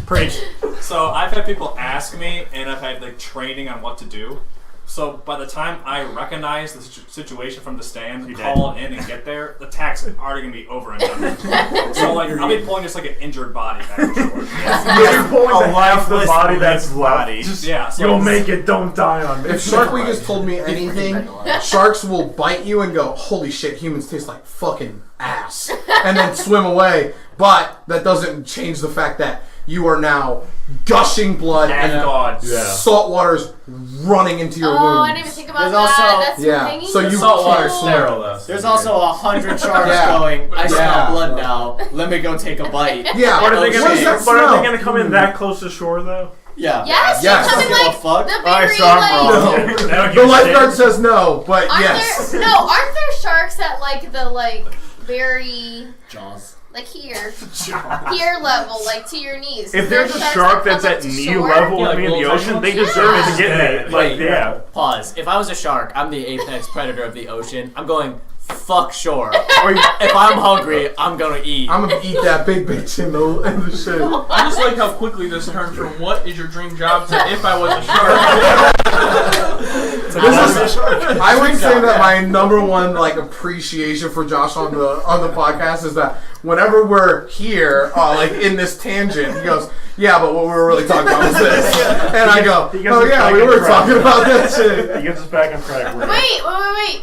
Preach. So, I've had people ask me, and I've had like training on what to do. So, by the time I recognize the situation from the stand, call it in, and get there, the tack's already gonna be over and done. So, like, I'll be pulling just like an injured body back and forth. You're pulling the half the lifeless body that's left. body. Yeah, so You'll make it. Don't die on me. If Shark Week has told me anything, sharks will bite you and go, holy shit, humans taste like fucking ass. And then swim away. But that doesn't change the fact that you are now gushing blood and salt water's running into your wounds. I didn't even think about There's that. also- That's hanging. So you Salt water's can't- sterile though. There's also 100 sharks Yeah. going, I Yeah. smell blood now. Let me go take a bite. Yeah, But are they what gonna? does that But are smell? they gonna come in that close to shore though? Yeah. Yes, Yes. you're coming Give a like fuck. the Alright, very so I'm like. wrong. No. They don't The give a lifeguard shit. says no, but Aren't yes. there sharks at like the very Jaws. like here level, like to your knees? If There there's a sharks shark that that's come at up to knee shore? level Yeah, with me in like the little ocean, tiny they ones? deserve Yeah. to get me. Like, Wait, yeah. Pause. If I was a shark, I'm the apex predator of the ocean. I'm going, fuck shore. Or you- If I'm hungry, I'm gonna eat. I'm gonna eat that big bitch in the shit. I just like how quickly this turned from what is your dream job to if I was a shark. I would say that my number one like appreciation for Josh on the podcast is that whenever we're here, like in this tangent, he goes, "Yeah, but what we were really talking about was this," and I go, he gets "Oh us yeah, back we on were track. talking about that shit." He gets us back on track. Wait.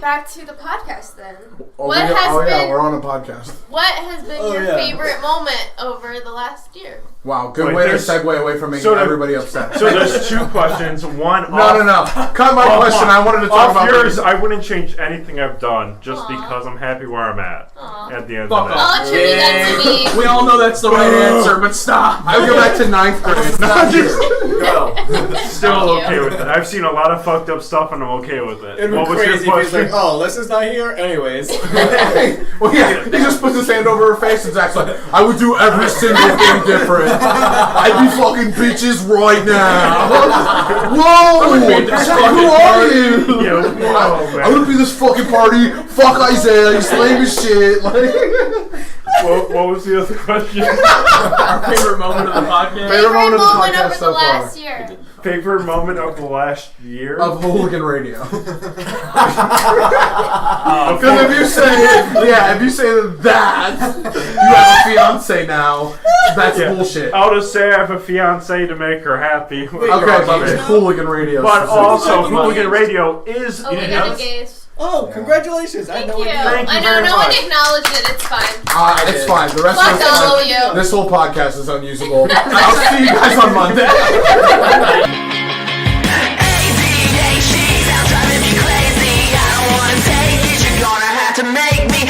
Back to the podcast then. Oh, What has been- we're on a podcast. What has been your favorite moment over the last year? Wow, good Wait, way to there's- segue away from making so there- everybody upset. So there's two questions. One. No. Cut my question. I wanted to talk Off about yours, I wouldn't change anything I've done just Aw. because I'm happy where I'm at. Aw. At the end Fuck of the day. I'll attribute that to me. We all know that's the right answer, but stop. I would go back to 9th grade. Go. Still Thank okay you. with it. I've seen a lot of fucked up stuff and I'm okay with it. It'd be What was crazy your if he's like, question? oh, Alyssa's not here? Anyways. Well, yeah, he just puts his hand over her face and Zach's like, I would do every single thing different. I'd be fucking bitches right now. Whoa! Who are you? Yo, whoa, I would be this fucking party. Fuck Isaiah, he's lame as shit. Like, what was the other question? Our favorite moment of the podcast. Favorite moment of the podcast over so the far. last year. Favorite moment of the last year? Of Hooligan Radio. Because if you say that you have a fiance now, that's bullshit. I'll just say I have a fiance to make her happy. Okay, but it's Hooligan Radio. But specifically. also, Hooligan Radio is. Oh, we got engaged. Oh, congratulations. Thank you. Thank you I know, very no one much. acknowledged it. It's fine. It's fine. The rest Fuck of all of you. this whole podcast is unusable. I'll see you guys on Monday. ADHD sounds driving me crazy. I don't wanna take it. You're gonna have to make me